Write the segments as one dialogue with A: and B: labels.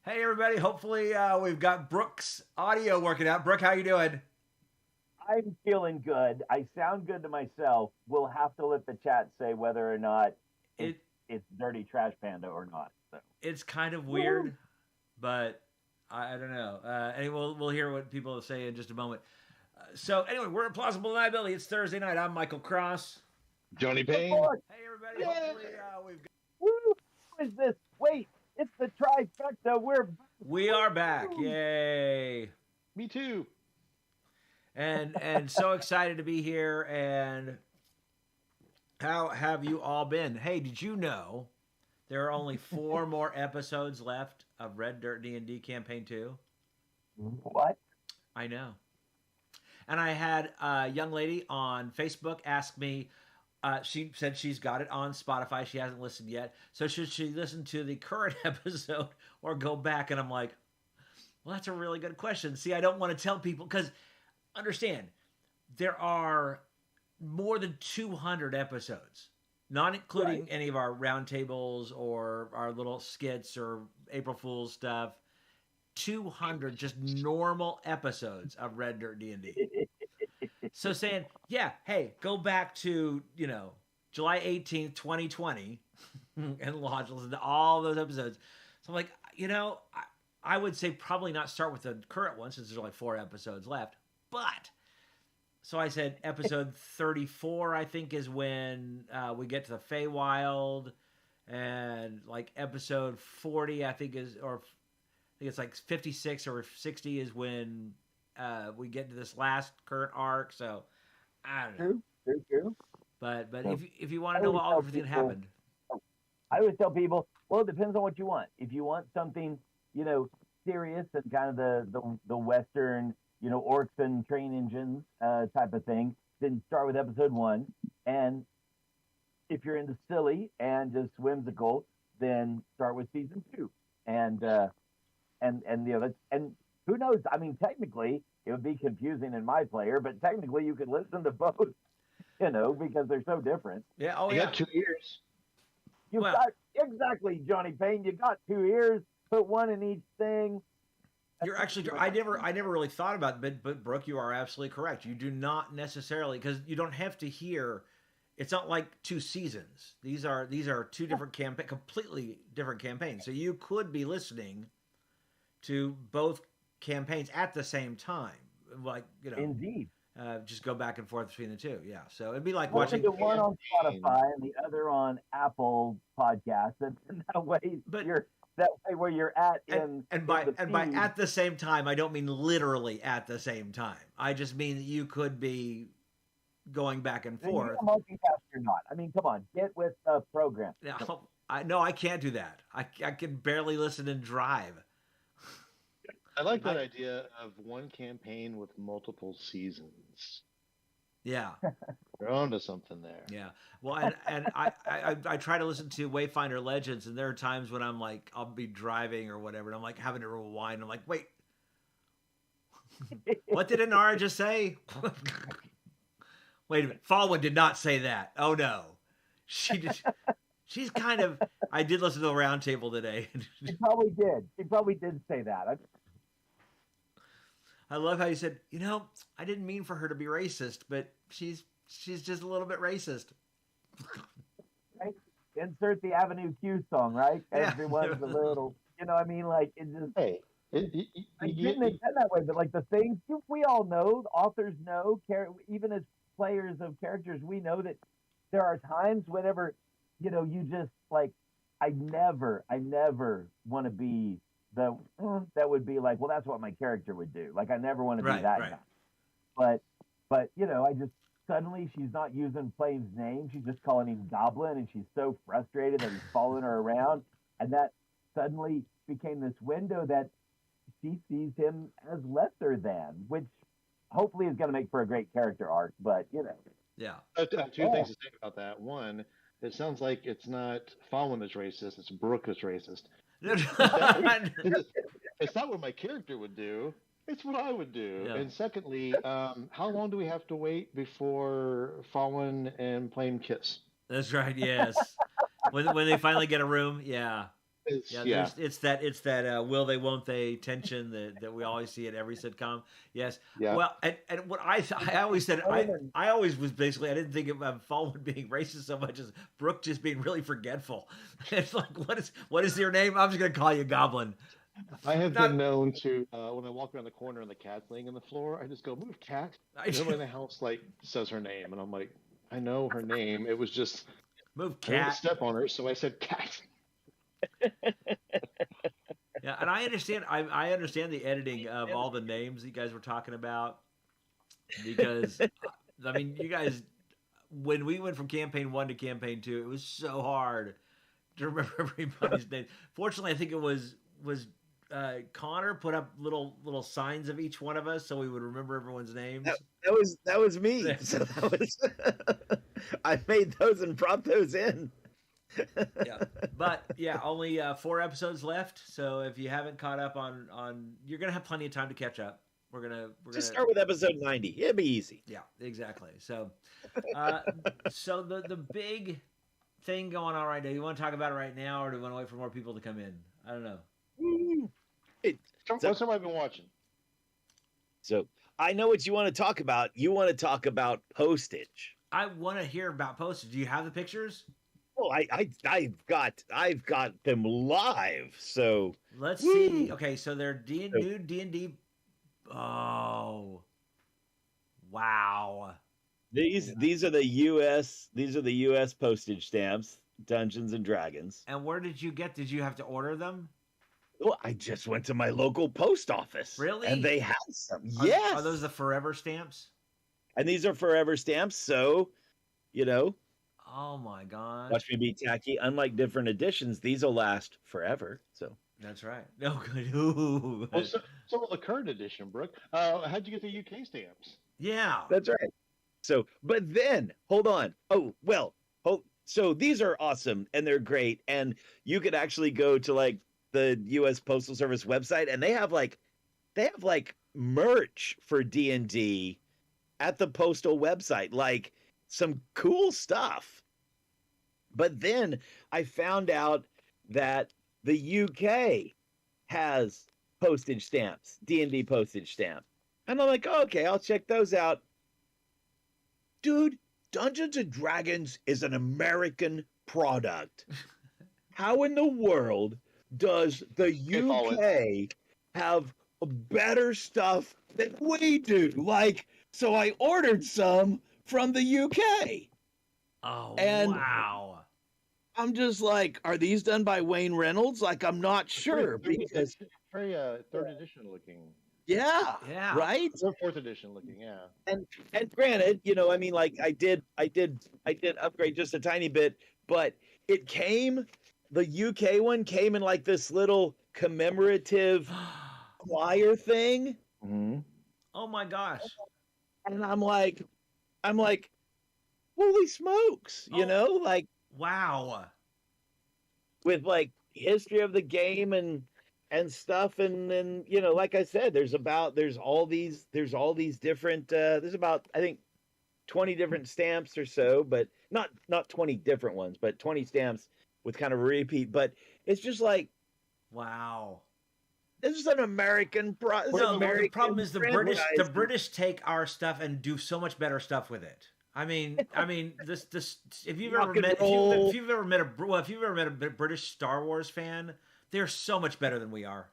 A: Hey everybody! Hopefully we've got Brook's audio working out. Brook, how you doing?
B: I'm feeling good. I sound good to myself. We'll have to let the chat say whether or not it's
A: It
B: it's Dirty Trash Panda or not. So,
A: it's kind of
B: woo!
A: weird, but I don't know. Anyway, we'll hear what people say in just a moment. So anyway, we're at Plausible Deniability. It's Thursday night. I'm Michael Cross.
C: Johnny Payne.
B: Report!
A: Hey everybody!
C: Yeah.
A: Hopefully we've got.
B: Woo! Who is this? Wait, it's the trifecta. We're back.
A: We are back!
B: Woo!
A: Yay!
C: Me too.
A: And so excited to be here. And how have you all been? Hey, did you know there are only 4 more episodes left of Red Dirt D&D Campaign 2?
B: What?
A: I know. And I had a young lady on Facebook ask me, she said she's got it on Spotify. She hasn't listened yet. So should she listen to the current episode or go back? And I'm like, well, that's a really good question. See, I don't want to tell people because understand, there are more than 200 episodes, not including
B: Right.
A: any of our roundtables or our little skits or April Fool's stuff. 200 just normal episodes of Red Dirt D&D. So saying, yeah, hey, go back to, July 18th, 2020 and listen to all those episodes. So I'm like, I would say probably not start with the current one since there's only 4 episodes left. But, so I said episode 34, I think, is when we get to the Feywild. And like episode 40, I think it's like 56 or 60 is when we get to this last current arc. So I don't know.
B: True.
A: But
B: So,
A: if you want
B: I
A: to know
B: always
A: all
B: tell
A: everything that
B: people.
A: happened,
B: I always tell people, well, it depends on what you want. If you want something, serious and kind of the Western, orcs and train engines type of thing, then start with episode 1. And if you're into silly and just whimsical, then start with season 2. And and who knows? I mean, technically, it would be confusing in my player, but technically, you could listen to both, because they're so different.
A: yeah, oh
C: You
A: yeah.
C: got 2 ears.
B: You've
A: Well,
B: got exactly, Johnny Payne. You got 2 ears. Put one in each thing.
A: you're actually I never really thought about it, but Brooke, you are absolutely correct. You do not necessarily because you don't have to hear. It's not like 2 seasons. These are 2 different completely different campaigns. So you could be listening to both campaigns at the same time, like
B: Indeed.
A: just go back and forth between the 2. Yeah, so it'd be like
B: Listen
A: watching.
B: to one on
C: Campaign.
B: Spotify and the other on Apple Podcasts, and that way
A: But
B: where you're at
A: and by
B: the feed.
A: at the same time, I don't mean literally at the same time. I just mean that you could be going back and
B: Are you
A: forth.
B: a multitasker or not? I mean, come on, get with the program.
A: Now, I can't do that. I can barely listen and drive.
C: I like that idea of one campaign with multiple seasons.
A: Yeah,
C: You're onto something there.
A: yeah. Well, and I try to listen to Wayfinder Legends, and there are times when I'm like, I'll be driving or whatever, and I'm like having to rewind. I'm like, wait, what did Inara just say? Wait a minute, Falwyn did not say that. Oh no, she just. She's kind of. I did listen to the roundtable today.
B: He probably did. He probably did say that.
A: I love how you said, I didn't mean for her to be racist, but she's just a little bit racist.
B: Right? Insert the Avenue Q song, right?
A: Yeah.
B: Everyone's a little, I mean, like it just.
C: Hey,
B: I didn't intend that way, but like the things we all know, authors know, even as players of characters, we know that there are times whenever, you just like, I never want to be that would be like, well, that's what my character would do. Like, I never want to be
A: Right,
B: that
A: right.
B: guy. But I just suddenly she's not using Flame's name. She's just calling him Goblin, and she's so frustrated that he's following her around, and that suddenly became this window that she sees him as lesser than, which hopefully is going to make for a great character arc. But
A: Yeah.
C: I have 2 things to say about that. One, it sounds like it's not Fallon that's racist, it's Brook that's racist. It's not what my character would do. It's what I would do.
A: Yeah.
C: And secondly, how long do we have to wait before Fallon and Flame kiss?
A: That's right. Yes. When they finally get a room, yeah. Yeah,
C: Yeah.
A: it's that will they won't they tension that we always see at every sitcom. Yes.
C: Yeah.
A: Well, and what I always said
B: Fallon.
A: I always was basically I didn't think of Fallon being racist so much as Brooke just being really forgetful. It's like what is your name? I'm just gonna call you Goblin.
C: I have
A: Not
C: been known to when I walk around the corner and the cat's laying on the floor, I just go move cat,
A: I
C: and everybody in the house like says her name, and I'm like, I know her name. It was just
A: move
C: I didn't want to
A: cat.
C: step on her, so I said cat.
A: Yeah, and I understand the editing of all the names you guys were talking about because I mean you guys when we went from campaign 1 to campaign 2 it was so hard to remember everybody's name. Fortunately, I think it was Connor put up little signs of each one of us so we would remember everyone's names.
D: That was me. So that was I made those and brought those in.
A: Yeah, but yeah, only 4 episodes left. So if you haven't caught up on, you're gonna have plenty of time to catch up. We're gonna
D: Just start with episode 90. It'll be easy.
A: Yeah, exactly. So, so the big thing going on right now. You want to talk about it right now, or do you want to wait for more people to come in? I don't know.
C: What's somebody been watching?
D: So I know what you want to talk about. You want to talk about postage.
A: I want to hear about postage. Do you have the pictures?
D: Oh, I've got them live. So
A: Let's see. Okay, so they're new D&D. Oh, wow.
D: these are the US postage stamps, Dungeons and Dragons.
A: And where did you get? Did you have to order them?
D: Well, I just went to my local post office.
A: Really?
D: And they had some.
A: Are,
D: Yes.
A: Are those the forever stamps?
D: And these are forever stamps, so
A: Oh my god.
D: watch me be tacky. Unlike different editions, these will last forever. So
A: That's right. No good. Ooh.
C: Well, some of the current edition, Brooke. How'd you get the UK stamps?
A: Yeah.
D: that's right. So, but then hold on. Oh, well, so these are awesome and they're great. And you could actually go to like the US Postal Service website and they have like merch for D&D at the postal website, like some cool stuff. But then I found out that the UK has postage stamps, D&D postage stamp. And I'm like, oh, okay, I'll check those out. Dude, Dungeons and Dragons is an American product. How in the world does the UK have better stuff than we do? Like, so I ordered some from the UK.
A: Oh,
D: And-
A: wow.
D: I'm just like, are these done by Wayne Reynolds? Like, I'm not sure because,
C: Very third edition looking.
D: yeah,
A: Yeah.
D: right.
C: Or fourth edition looking, yeah.
D: And granted, I mean, like I did upgrade just a tiny bit, but the UK one came in like this little commemorative choir thing,
C: Mm-hmm.
A: Oh my gosh.
D: and I'm like, holy smokes,
A: Oh.
D: like
A: Wow.
D: with like history of the game and stuff, and then like I said, there's all these different there's about I think 20 different stamps or so, but not 20 different ones, but 20 stamps with kind of a repeat. But it's just like
A: Wow.
D: this is an American
A: No, the problem is the British
D: franchise.
A: take our stuff and do so much better stuff with it. I mean, this if you've ever
D: Rock and
A: met
D: roll.
A: if you've ever met a British Star Wars fan, they're so much better than we are.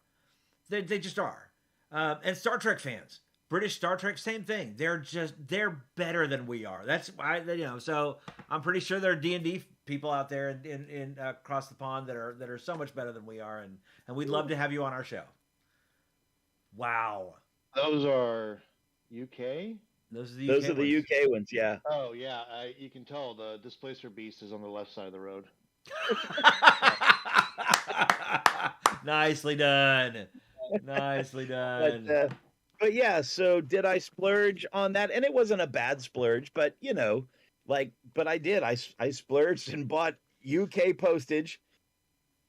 A: They just are. And Star Trek fans, British Star Trek, same thing. They're better than we are. That's why So I'm pretty sure there are D&D people out there in across the pond that are so much better than we are, and we'd love to have you on our show. Wow.
C: Those are UK?
A: Those are the
D: Those
A: UK
D: are the
A: ones.
D: UK ones, yeah.
C: Oh, yeah. You can tell the Displacer Beast is on the left side of the road.
A: Nicely done. Nicely done.
D: But yeah, so did I splurge on that? And it wasn't a bad splurge, but but I did. I splurged and bought UK postage.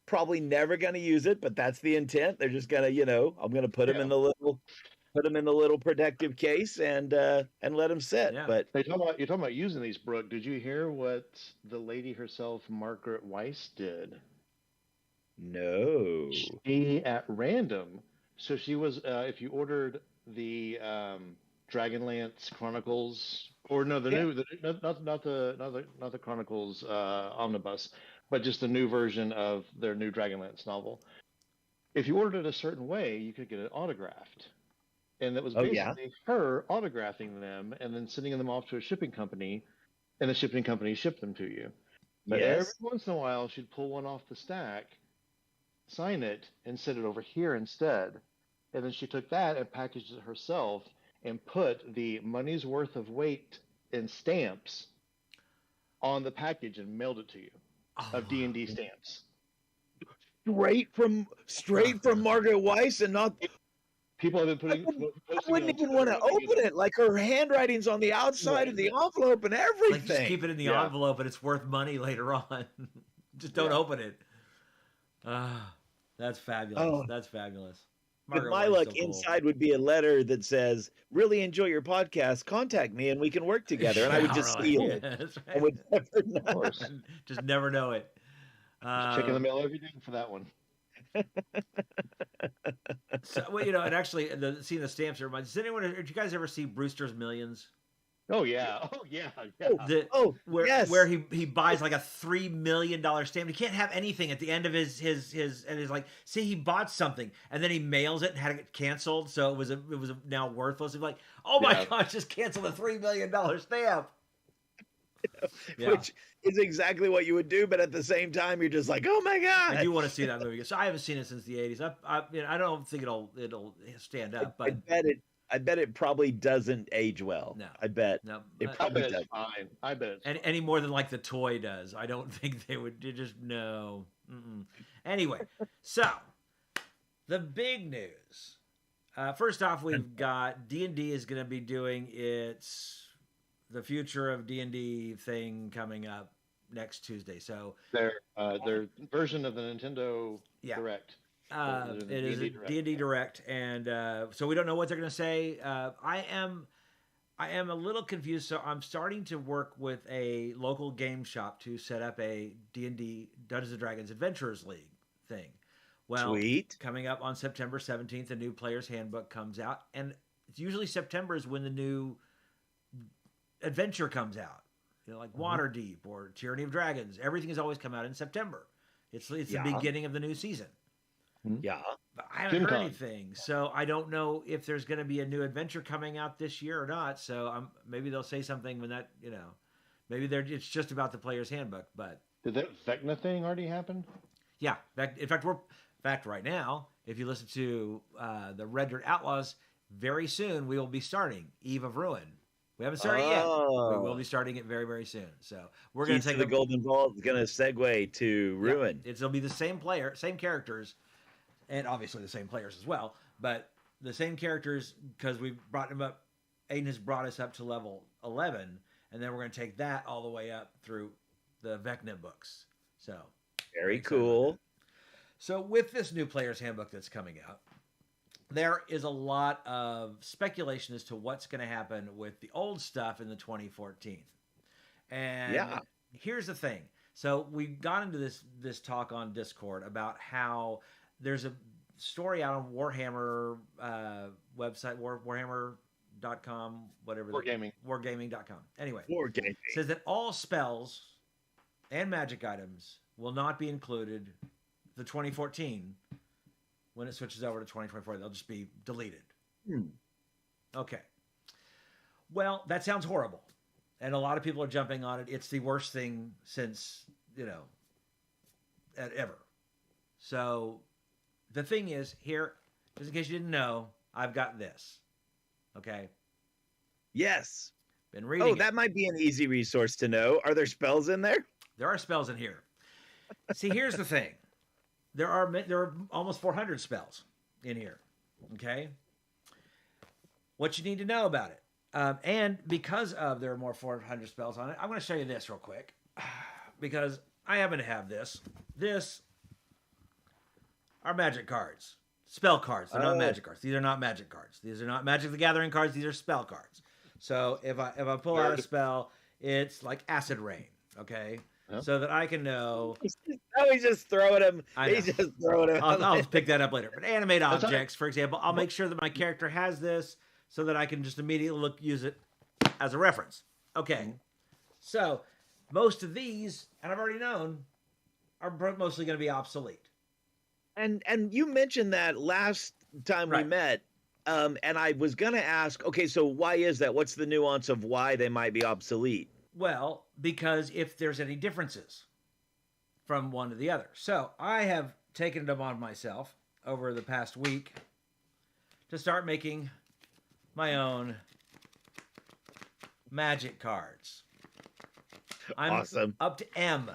D: Probably never going to use it, but that's the intent. They're just gonna, I'm gonna put them in the little protective case and let them sit.
A: Yeah.
D: But
C: You're talking about using these, Brooke. Did you hear what the lady herself, Margaret Weiss, did?
D: No.
C: She at random. So she was. If you ordered the Dragonlance Chronicles, or no, the
D: Yeah.
C: new, not the Chronicles omnibus, but just the new version of their new Dragonlance novel. If you ordered it a certain way, you could get it autographed. And that was
D: Oh, yeah.
C: basically her autographing them and then sending them off to a shipping company, and the shipping company shipped them to you. But every
D: Yes.
C: once in a while, she'd pull one off the stack, sign it, and send it over here instead. And then she took that and packaged it herself and put the money's worth of weight in stamps on the package and mailed it to you of D&D stamps.
D: Straight from Margaret Weiss, and not.
C: People have been putting.
D: I wouldn't even want to open it. Like, her handwriting's on the outside of the envelope and everything.
A: Like, just keep it in the envelope, and it's worth money later on. Just don't open it. That's fabulous.
D: Oh.
A: That's fabulous.
D: But my luck, inside would be a letter that says, "Really enjoy your podcast. Contact me, and we can work together." And I would just steal it.
A: That's right.
D: I would never know.
A: Just never know it.
C: Checking the mail every day for that one.
A: So, well, you know, and actually, seeing the stamps reminds. Did you guys ever see Brewster's Millions?
C: Oh yeah,
A: Where he buys like a $3 million stamp. He can't have anything at the end of his and he's like, see, he bought something and then he mails it and had it canceled, so it was now worthless. He's like, oh my gosh, just cancel a $3 million stamp.
D: Which is exactly what you would do, but at the same time, you're just like, oh my god!
A: I do want to see that movie. So I haven't seen it since the '80s. I don't think it'll stand up. But
D: I bet it probably doesn't age well.
A: No,
D: I bet.
A: No,
D: it probably
C: I bet
D: does.
C: it's fine. I bet it's
A: any more than like the toy does. I don't think they would. Just no. Mm-mm. Anyway, so the big news. First off, we've got D&D is going to be doing the future of D&D thing coming up next Tuesday. So
C: their version of the Nintendo Direct.
A: It is a D&D Direct, and so we don't know what they're going to say. I am a little confused, so I'm starting to work with a local game shop to set up a D&D Dungeons and Dragons Adventurers League thing. Well,
D: sweet.
A: Coming up on September 17th, the new Player's Handbook comes out, and usually September is when the new adventure comes out. You know, like Waterdeep or Tyranny of Dragons. Everything has always come out in September. It's the beginning of the new season.
D: Yeah.
A: But I haven't heard anything, so I don't know if there's going to be a new adventure coming out this year or not. So maybe they'll say something when that, maybe it's just about the Player's Handbook. But
C: did that Vecna thing already happen?
A: Yeah. In fact, right now, if you listen to the Red Dirt Outlaws, very soon we will be starting Eve of Ruin. We haven't started yet. We will be starting it very, very soon. So we're going to take
D: the Golden Vault is going to segue to Ruin.
A: Yeah, it'll be the same same characters, and obviously the same players as well. But the same characters because we've brought them up. Aiden has brought us up to level 11, and then we're going to take that all the way up through the Vecna books. So
D: very cool.
A: So with this new Player's Handbook that's coming out, there is a lot of speculation as to what's going to happen with the old stuff in the 2014. And here's the thing. So we got into this talk on Discord about how there's a story out on Warhammer website, warhammer.com, whatever. Wargaming.com. Anyway.
D: Wargaming.
A: Says that all spells and magic items will not be included the 2014 when it switches over to 2024. They'll just be deleted. Okay. Well, that sounds horrible. And a lot of people are jumping on it. It's the worst thing since, ever. So the thing is, here, just in case you didn't know, I've got this. Okay?
D: Yes.
A: Been reading
D: that might be an easy resource to know. Are there spells in there?
A: There are spells in here. See, here's the thing. There are almost 400 spells in here. Okay? What you need to know about it. And because there are more 400 spells on it, I'm going to show you this real quick. Because I happen to have this. This are magic cards. Spell cards. They're not magic cards. These are not magic cards. These are not Magic the Gathering cards. These are spell cards. So if I pull out a spell, it's like Acid Rain. Okay? so that I can know.
D: Now he's just throwing him.
A: I know.
D: He's just throwing him.
A: I'll pick that up later. But animate
C: That's all right.
A: objects, for example, I'll make sure that my character has this so that I can just immediately use it as a reference. Okay. So most of these, and I've already known, are mostly going to be obsolete.
D: And you mentioned that last time we
A: Right.
D: met, and I was gonna ask, okay, so why is that? What's the nuance of why they might be obsolete?
A: Well, because if there's any differences from one to the other. So I have taken it upon myself over the past week to start making my own magic cards. I'm
D: Awesome.
A: up to M.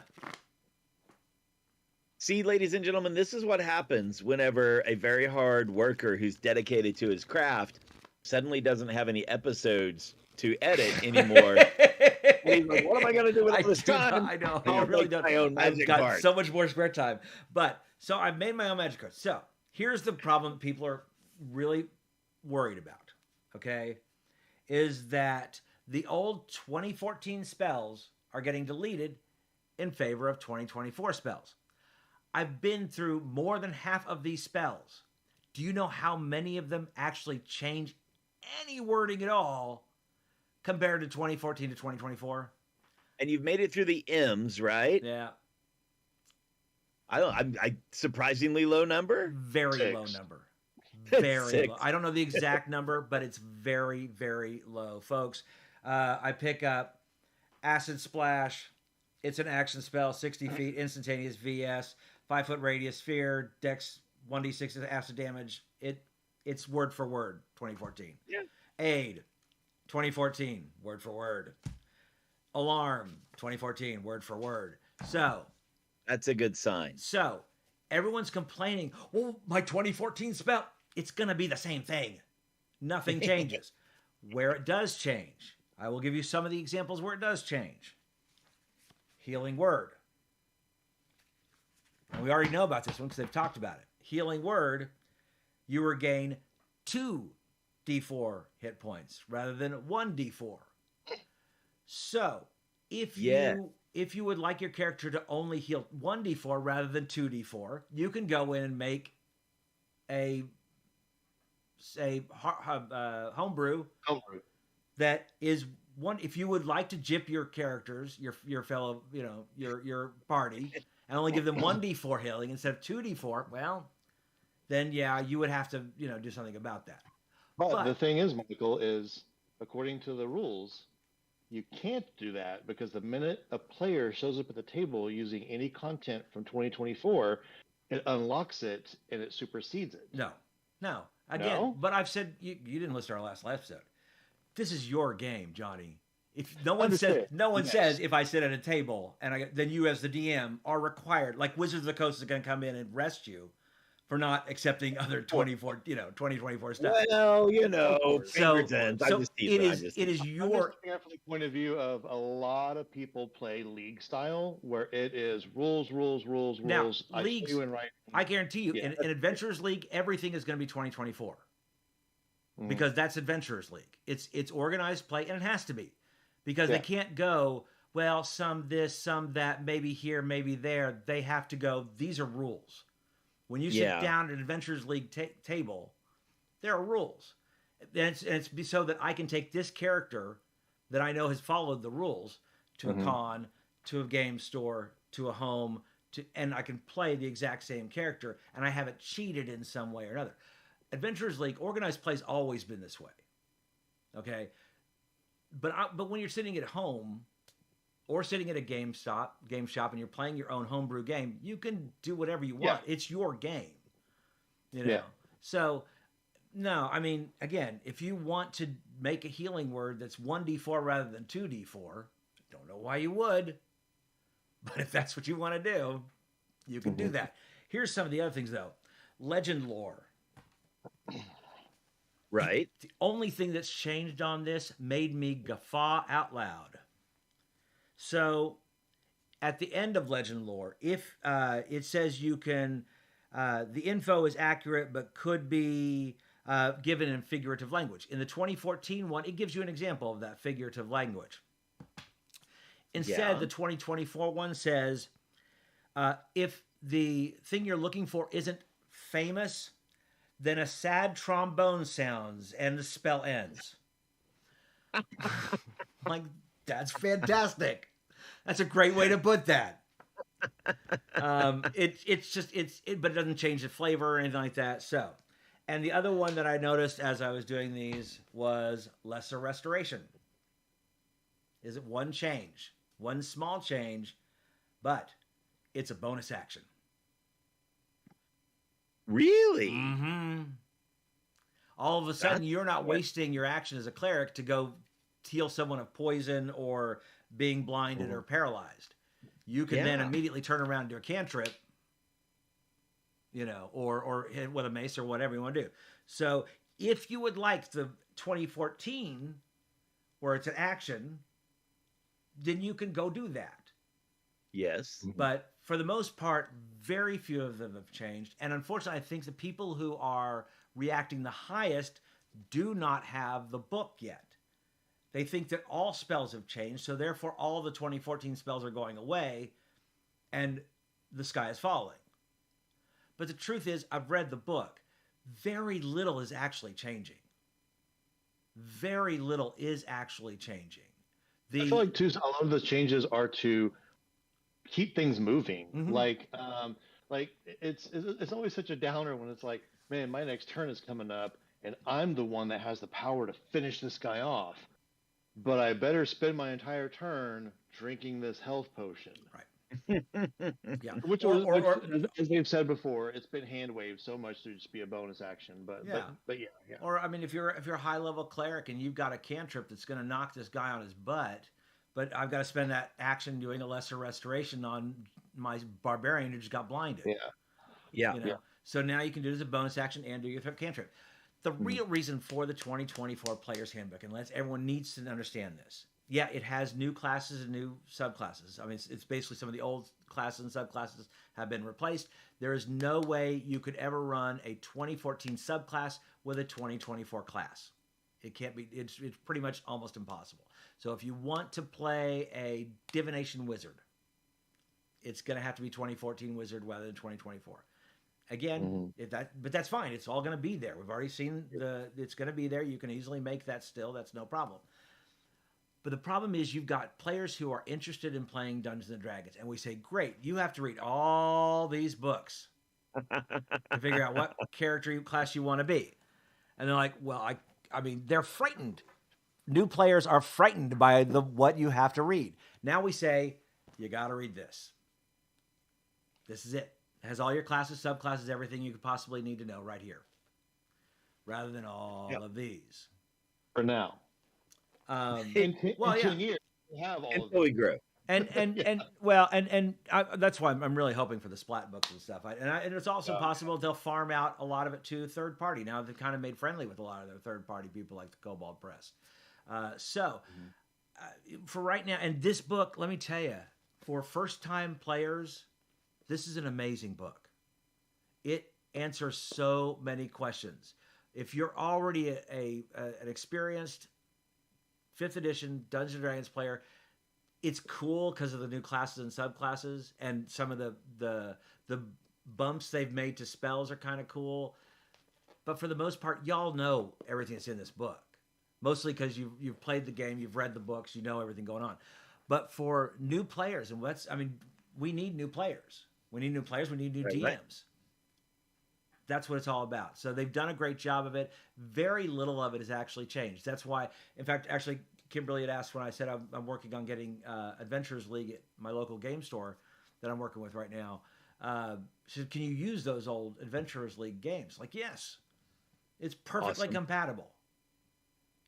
D: See, ladies and gentlemen, this is what happens whenever a very hard worker who's dedicated to his craft suddenly doesn't have any episodes to edit anymore. And he's like, what am I going to do with all this time?
A: I know.
D: I'll
A: I really
D: make
A: don't.
D: my own
A: I've
D: magic
A: got
D: card.
A: so much more spare time. But so I've made my own magic cards. So here's the problem people are really worried about. Okay, is that the old 2014 spells are getting deleted in favor of 2024 spells. I've been through more than half of these spells. Do you know how many of them actually change any wording at all compared to 2014 to 2024?
D: And you've made it through the M's, right?
A: Yeah,
D: I surprisingly low number.
A: very
C: 6.
A: low number. Very
D: 6.
A: low. I don't know the exact number, but it's very, very low, folks. I pick up Acid Splash. It's an action spell, 60 feet, instantaneous VS, 5-foot radius, sphere, dex 1d6 acid damage. It's word for word, 2014.
D: Yeah.
A: Aid, 2014, word for word. Alarm, 2014, word for word. So
D: That's a good sign.
A: everyone's complaining, well, my 2014 spell, it's going to be the same thing. Nothing changes. Where it does change, I will give you some of the examples where it does change. Healing Word. And we already know about this one because they've talked about it. Healing Word, you regain 2d4 hit points rather than 1d4. So, if you would like your character to only heal 1d4 rather than 2d4, you can go in and make a homebrew that is one. If you would like to gyp your characters, your fellow, your party, and only give them 1d4 healing instead of 2d4, well, then yeah, you would have to do something about that.
C: But the thing is, Michael, is according to the rules, you can't do that because the minute a player shows up at the table using any content from 2024, it unlocks it and it supersedes it.
A: No. Again,
C: No?
A: but I've said you didn't listen to our last episode. This is your game, Johnny. If no one says says if I sit at a table and then you as the DM are required, like Wizards of the Coast is going to come in and arrest you for not accepting other 2024 stuff.
D: Well,
A: So
D: Pinkertons.
A: it is
C: I'm
A: your
C: just looking at it from the point of view of a lot of people play league style where it is rules.
A: Now,
C: I
A: leagues,
C: do and right.
A: I guarantee you,
C: Yeah.
A: in Adventurers League, everything is going to be 2024 because that's Adventurers League. It's organized play, and it has to be because they can't go, well, some this, some that, maybe here, maybe there. They have to go, these are rules. When you sit down at an Adventurers League table, there are rules. And it's so that I can take this character that I know has followed the rules to a con, to a game store, to a home, and I can play the exact same character, and I haven't cheated in some way or another. Adventurers League, organized play's always been this way. Okay? But when you're sitting at home or sitting at a game shop and you're playing your own homebrew game, you can do whatever you want. It's your game. So, no, I mean, again, if you want to make a healing word that's 1d4 rather than 2d4, I don't know why you would. But if that's what you want to do, you can do that. Here's some of the other things, though. Legend lore.
D: Right.
A: The only thing that's changed on this made me guffaw out loud. So, at the end of Legend lore, if it says you can, the info is accurate but could be given in figurative language. In the 2014 one, it gives you an example of that figurative language. Instead,
D: Yeah.
A: the 2024 one says, if the thing you're looking for isn't famous, then a sad trombone sounds and the spell ends. Like, that's fantastic. That's a great way to put that. But it doesn't change the flavor or anything like that. So, and the other one that I noticed as I was doing these was lesser restoration. Is it one change, one small change, but it's a bonus action.
D: Really?
A: Mm-hmm. All of a sudden, you're not wasting your action as a cleric to go heal someone of poison or being blinded or paralyzed. You can then immediately turn around and do a cantrip, or hit with a mace or whatever you want to do. So if you would like the 2014, where it's an action, then you can go do that.
D: Yes.
A: But for the most part, very few of them have changed. And unfortunately, I think the people who are reacting the highest do not have the book yet. They think that all spells have changed, so therefore all the 2014 spells are going away and the sky is falling. But the truth is, I've read the book. Very little is actually changing. Very little is actually changing.
C: I feel like, too, a lot of the changes are to keep things moving.
A: Mm-hmm.
C: Like it's always such a downer when it's like, man, my next turn is coming up, and I'm the one that has the power to finish this guy off. But I better spend my entire turn drinking this health potion.
A: Right.
C: Yeah. Which, as they've said before, it's been hand waved so much to just be a bonus action. But yeah.
A: Or I mean, if you're a high level cleric and you've got a cantrip that's going to knock this guy on his butt, but I've got to spend that action doing a lesser restoration on my barbarian who just got blinded.
D: Yeah.
A: So now you can do it as a bonus action and do your cantrip. The real reason for the 2024 Player's Handbook, and everyone needs to understand this. Yeah, it has new classes and new subclasses. I mean, it's basically some of the old classes and subclasses have been replaced. There is no way you could ever run a 2014 subclass with a 2024 class. It can't be. It's pretty much almost impossible. So if you want to play a divination wizard, it's going to have to be 2014 wizard rather than 2024. Again, but that's fine. It's all going to be there. We've already seen it's going to be there. You can easily make that still. That's no problem. But the problem is you've got players who are interested in playing Dungeons and Dragons, and we say, great, you have to read all these books to figure out what character class you want to be. And they're like, well, I mean, they're frightened. New players are frightened by what you have to read. Now we say, you got to read this. This is it. It has all your classes, subclasses, everything you could possibly need to know right here, rather than all of these.
C: For now. In 10 years, we have all of them.
D: We grow.
A: And that's why I'm really hoping for the splat books and stuff. And it's also possible they'll farm out a lot of it to third party. Now they've kind of made friendly with a lot of their third party people like the Cobalt Press. For right now, and this book, let me tell you, for first time players, this is an amazing book. It answers so many questions. If you're already an experienced 5th edition Dungeons & Dragons player, it's cool because of the new classes and subclasses, and some of the bumps they've made to spells are kind of cool. But for the most part, y'all know everything that's in this book. Mostly because you've played the game, you've read the books, you know everything going on. But for new players, we need new players. We need new players. We need new DMs. Right. That's what it's all about. So they've done a great job of it. Very little of it has actually changed. That's why, in fact, actually, Kimberly had asked when I said I'm working on getting Adventurers League at my local game store that I'm working with right now. She said, can you use those old Adventurers League games? Like, yes. It's perfectly compatible.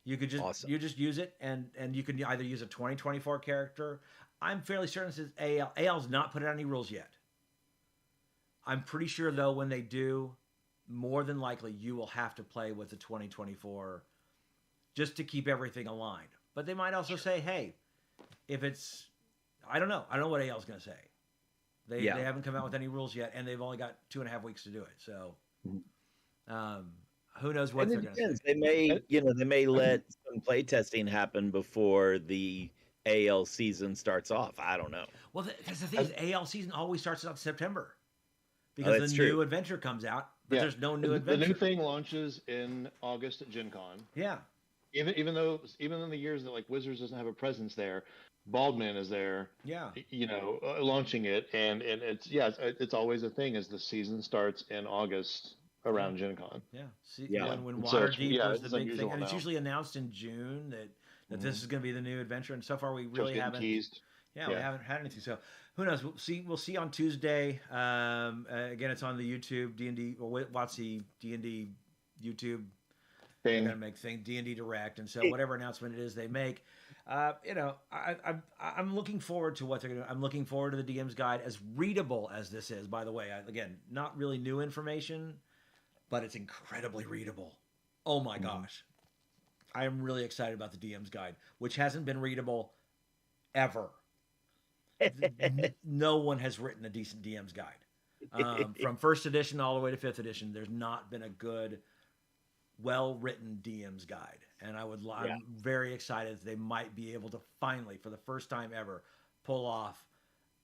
A: You could just you just use it, and you can either use a 2024 character. I'm fairly certain this is AL. AL's not put out any rules yet. I'm pretty sure, though, when they do, more than likely you will have to play with the 2024 just to keep everything aligned. But they might also say, hey, if it's... I don't know. I don't know what AL's going to say. They haven't come out with any rules yet, and they've only got 2.5 weeks to do it. So who knows what they're going to say.
D: They may let some play testing happen before the AL season starts off. I don't know.
A: Well, because the thing is, AL season always starts out September
D: Oh,
A: because
D: that's
A: the
D: true.
A: new adventure comes out, but
C: Yeah.
A: there's no new
C: The
A: adventure.
C: new thing launches in August at Gen Con.
A: Yeah.
C: Even in the years that like Wizards doesn't have a presence there, Baldman is there.
A: Yeah.
C: Launching it, and it's always a thing as the season starts in August around Gen Con.
A: Yeah. See,
D: Yeah.
A: when
C: And so
A: Waterdeep was the
C: it's
A: big thing,
C: unusual
A: and it's
C: now.
A: usually announced in June that this is going to be the new adventure, and so far we
C: So it's
A: really
C: getting
A: haven't.
C: teased.
A: Yeah, we haven't had anything. So who knows? We'll see on Tuesday. Again, it's on the YouTube D&D. Well, watch the D&D YouTube. They're
C: Thing.
A: going to make thing D&D Direct, and so whatever announcement it is they make, I'm looking forward to what they're going to. I'm looking forward to the DM's guide, as readable as this is. By the way, again, not really new information, but it's incredibly readable. Oh my gosh, I am really excited about the DM's guide, which hasn't been readable ever. No one has written a decent DM's guide. From first edition all the way to fifth edition, there's not been a good, well-written DM's guide, and I'm very excited that they might be able to finally, for the first time ever, pull off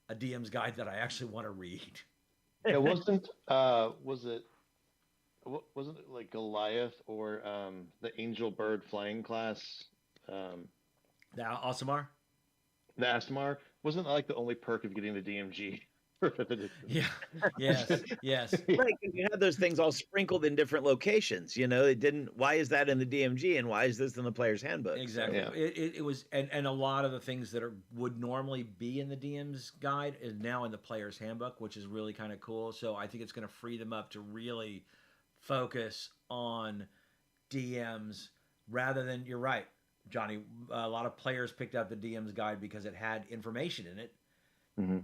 A: a DM's guide that I actually want to read.
C: It wasn't. Wasn't it like Goliath or the Angel Bird flying class?
A: Now, Asimar?
C: The Astamar wasn't that like the only perk of getting the DMG for fifth edition.
A: Yeah. Yes.
D: Right, 'cause you had those things all sprinkled in different locations. It didn't. Why is that in the DMG, and why is this in the player's handbook?
A: Exactly.
C: Yeah.
A: It was, and a lot of the things that would normally be in the DM's guide is now in the player's handbook, which is really kind of cool. So I think it's going to free them up to really focus on DMs rather than, you're right, Johnny, a lot of players picked up the DM's guide because it had information in it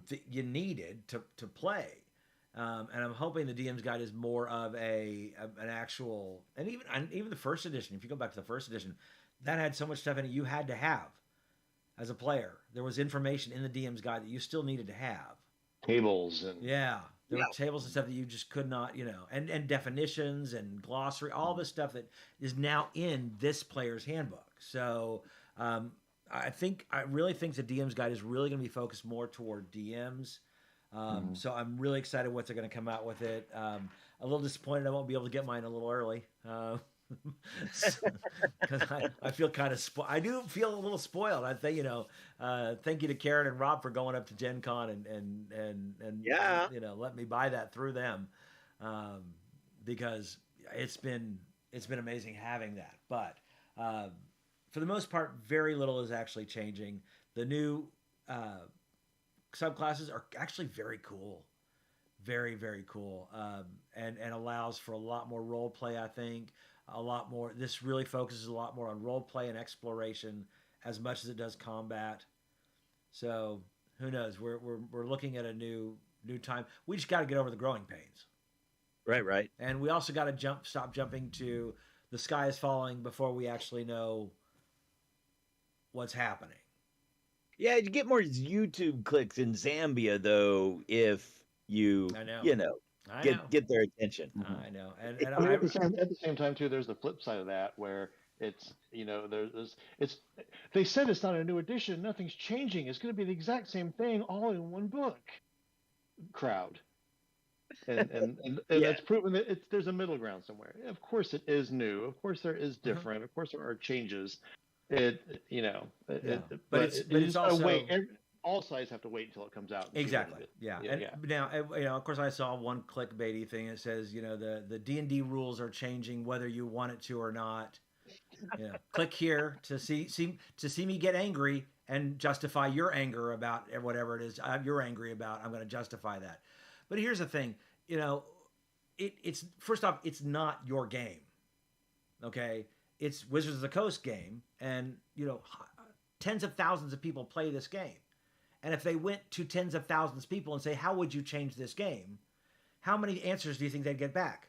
A: that you needed to play. And I'm hoping the DM's guide is more of an actual, and even the first edition, if you go back to the first edition, that had so much stuff in it you had to have as a player. There was information in the DM's guide that you still needed to have.
C: Tables and
A: There were tables and stuff that you just could not, and definitions and glossary, all this stuff that is now in this player's handbook. So I really think the DM's guide is really going to be focused more toward DMs. So I'm really excited what they're going to come out with it. A little disappointed I won't be able to get mine a little early. Because I feel kind of I do feel a little spoiled. I think thank you to Karen and Rob for going up to Gen Con and let me buy that through them, because it's been amazing having that. But for the most part, very little is actually changing. The new subclasses are actually very cool. Very, very cool. And allows for a lot more role play, I think. A lot more. This really focuses a lot more on role play and exploration as much as it does combat. So who knows? We're looking at a new time. We just got to get over the growing pains.
D: Right.
A: And we also got to stop jumping to the sky is falling before we actually know what's happening.
D: Yeah, you get more YouTube clicks in Zambia though if you get their attention.
A: I know, and
C: at the same time too, there's the flip side of that where it's they said it's not a new edition, nothing's changing, it's going to be the exact same thing all in one book. Crowd, and that's proven that there's a middle ground somewhere. Of course, it is new. Of course, there is different. Of course, there are changes. But it's also all sides have to wait until it comes out.
A: Exactly. Yeah. Now, of course, I saw one clickbaity thing that says, the D&D rules are changing whether you want it to or not. Click here to see me get angry and justify your anger about whatever it is you're angry about. I'm going to justify that. But here's the thing, it's first off, it's not your game. Okay. It's Wizards of the Coast game, and tens of thousands of people play this game. And if they went to tens of thousands of people and say, how would you change this game? How many answers do you think they'd get back?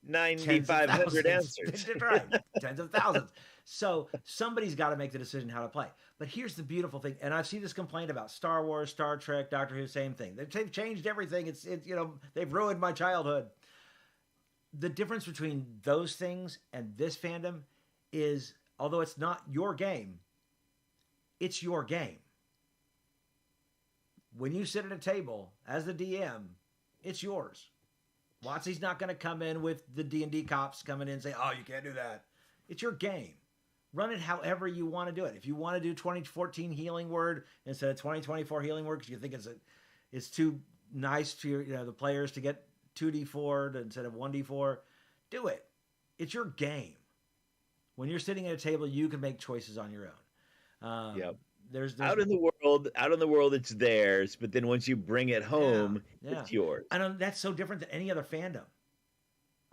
D: 9,500 answers.
A: Right. Tens of thousands. So somebody's got to make the decision how to play. But here's the beautiful thing, and I've seen this complaint about Star Wars, Star Trek, Doctor Who, same thing. They've changed everything. It's they've ruined my childhood. The difference between those things and this fandom is, although it's not your game, it's your game. When you sit at a table as the DM, it's yours. Watsy's not going to come in with the D&D cops coming in and say, oh, you can't do that. It's your game. Run it however you want to do it. If you want to do 2014 healing word instead of 2024 healing word because you think it's too nice to the players to get 2d4 instead of 1d4, do it. It's your game. When you're sitting at a table, you can make choices on your own.
D: Yep.
A: There's
D: out in the world, it's theirs. But then once you bring it home, it's yours.
A: And that's so different than any other fandom.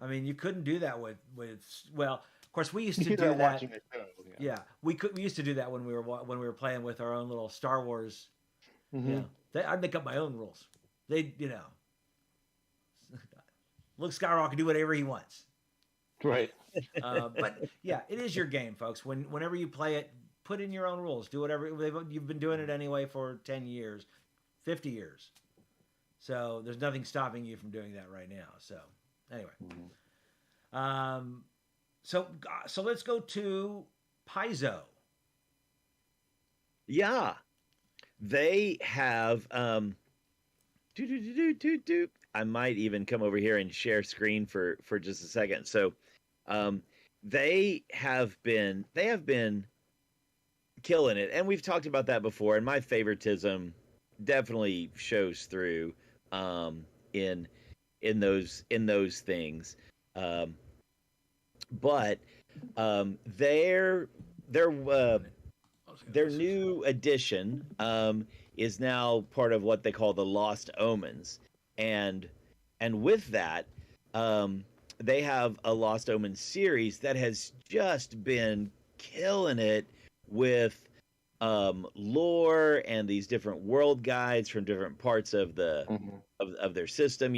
A: I mean, you couldn't do that with well, of course, we used to do that. Yeah, we used to do that when we were playing with our own little Star Wars.
C: Mm-hmm.
A: I'd make up my own rules. Luke Skywalker can do whatever he wants.
C: Right.
A: But yeah, it is your game, folks. Whenever you play it, put in your own rules. Do whatever. You've been doing it anyway for 10 years, 50 years. So there's nothing stopping you from doing that right now. So anyway. Mm-hmm. So let's go to Paizo.
D: Yeah. They have I might even come over here and share screen for just a second. So they have been killing it, and we've talked about that before, and my favoritism definitely shows through in those things. But their new edition is now part of what they call the Lost Omens, and with that, they have a Lost Omens series that has just been killing it with lore and these different world guides from different parts of the of their system.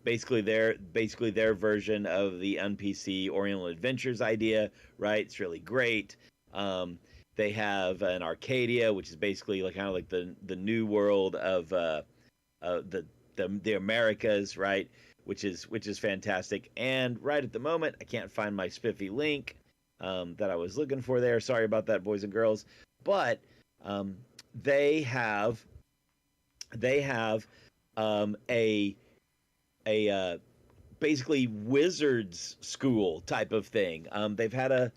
D: Basically their version of the NPC Oriental Adventures idea, right? It's really great. They have an Arcadia, which is basically kind of like the new world of the Americas, right? Which is fantastic. And right at the moment, I can't find my spiffy link that I was looking for there. Sorry about that, boys and girls. But they have a basically wizards school type of thing. They've had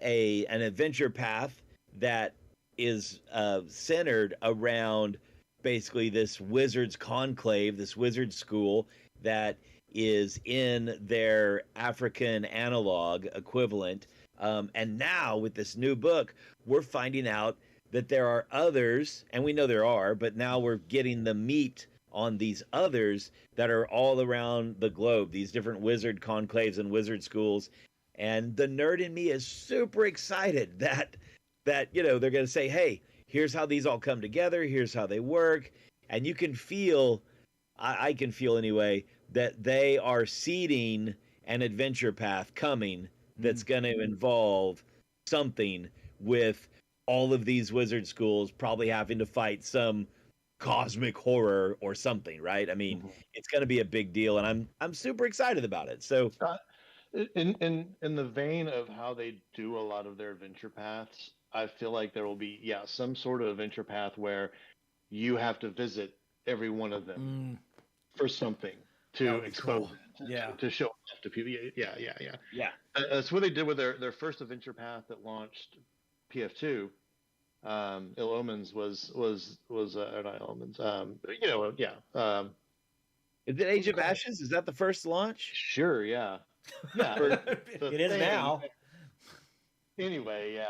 D: an adventure path that is centered around basically this wizards conclave, this wizard school that is in their African analog equivalent. And now with this new book, we're finding out that there are others, and we know there are, but now we're getting the meat on these others that are all around the globe, these different wizard conclaves and wizard schools. And the nerd in me is super excited that they're going to say, hey, here's how these all come together. Here's how they work. And you can feel, I can feel anyway, that they are seeding an adventure path coming that's going to involve something with all of these wizard schools probably having to fight some cosmic horror or something, right? I mean, it's going to be a big deal, and I'm super excited about it. So
C: in the vein of how they do a lot of their adventure paths, I feel like there will be some sort of adventure path where you have to visit every one of them for something to expose it, to show off to people. Yeah. That's what they did with their first adventure path that launched PF2. Ill Omens was not Omens.
D: Is it Age of Ashes? Is that the first launch?
C: Sure. Yeah.
A: It is now.
C: Anyway,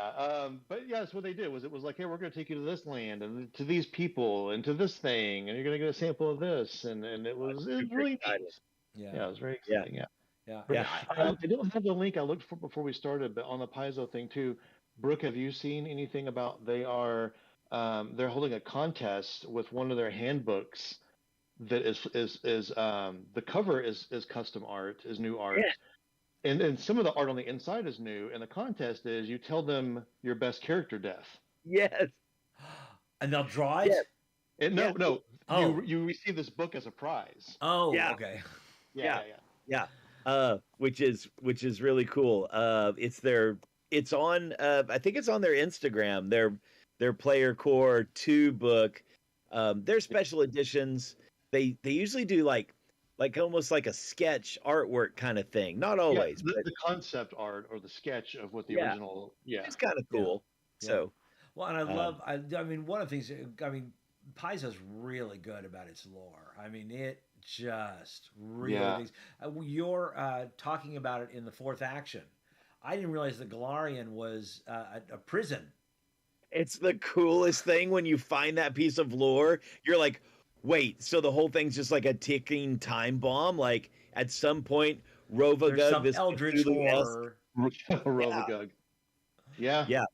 C: but that's what they did. It was like, hey, we're going to take you to this land and to these people and to this thing, and you're going to get a sample of this, and it was really nice. Yeah, it was very exciting. Yeah. I didn't have the link I looked for before we started, but on the Paizo thing too. Brooke, have you seen anything about they're holding a contest with one of their handbooks that is the cover is custom art, is new art. Yeah. And some of the art on the inside is new, and the contest is you tell them your best character death.
D: Yes.
A: And they'll draw it?
C: Yes. No. Oh. You receive this book as a prize.
A: Oh, yeah. Okay.
C: Yeah.
D: Which is really cool. It's their it's on. I think it's on their Instagram. Their Player Core 2 book. Their special editions. They usually do like almost like a sketch artwork kind of thing. Not always,
C: yeah,
D: but
C: the concept art or the sketch of what the
D: yeah,
C: original. Yeah,
D: it's kind of
A: Yeah.
D: cool.
A: Yeah.
D: So
A: Well, and I
D: um,
A: love. I mean, one of the things. I mean, Paizo's really good about its lore. I mean, it just really.
C: Yeah.
A: Things. You're talking about it in the fourth action. I didn't realize that Galarian was a prison.
D: it's the coolest thing when you find that piece of lore. You're like, wait, so the whole thing's just like a ticking time bomb? Like at some point,
A: There's
D: Rovagug,
A: some
D: this
A: eldritch
D: Cthulhu-esque.
A: horror.
C: Rovagug. Yeah.
D: Yeah.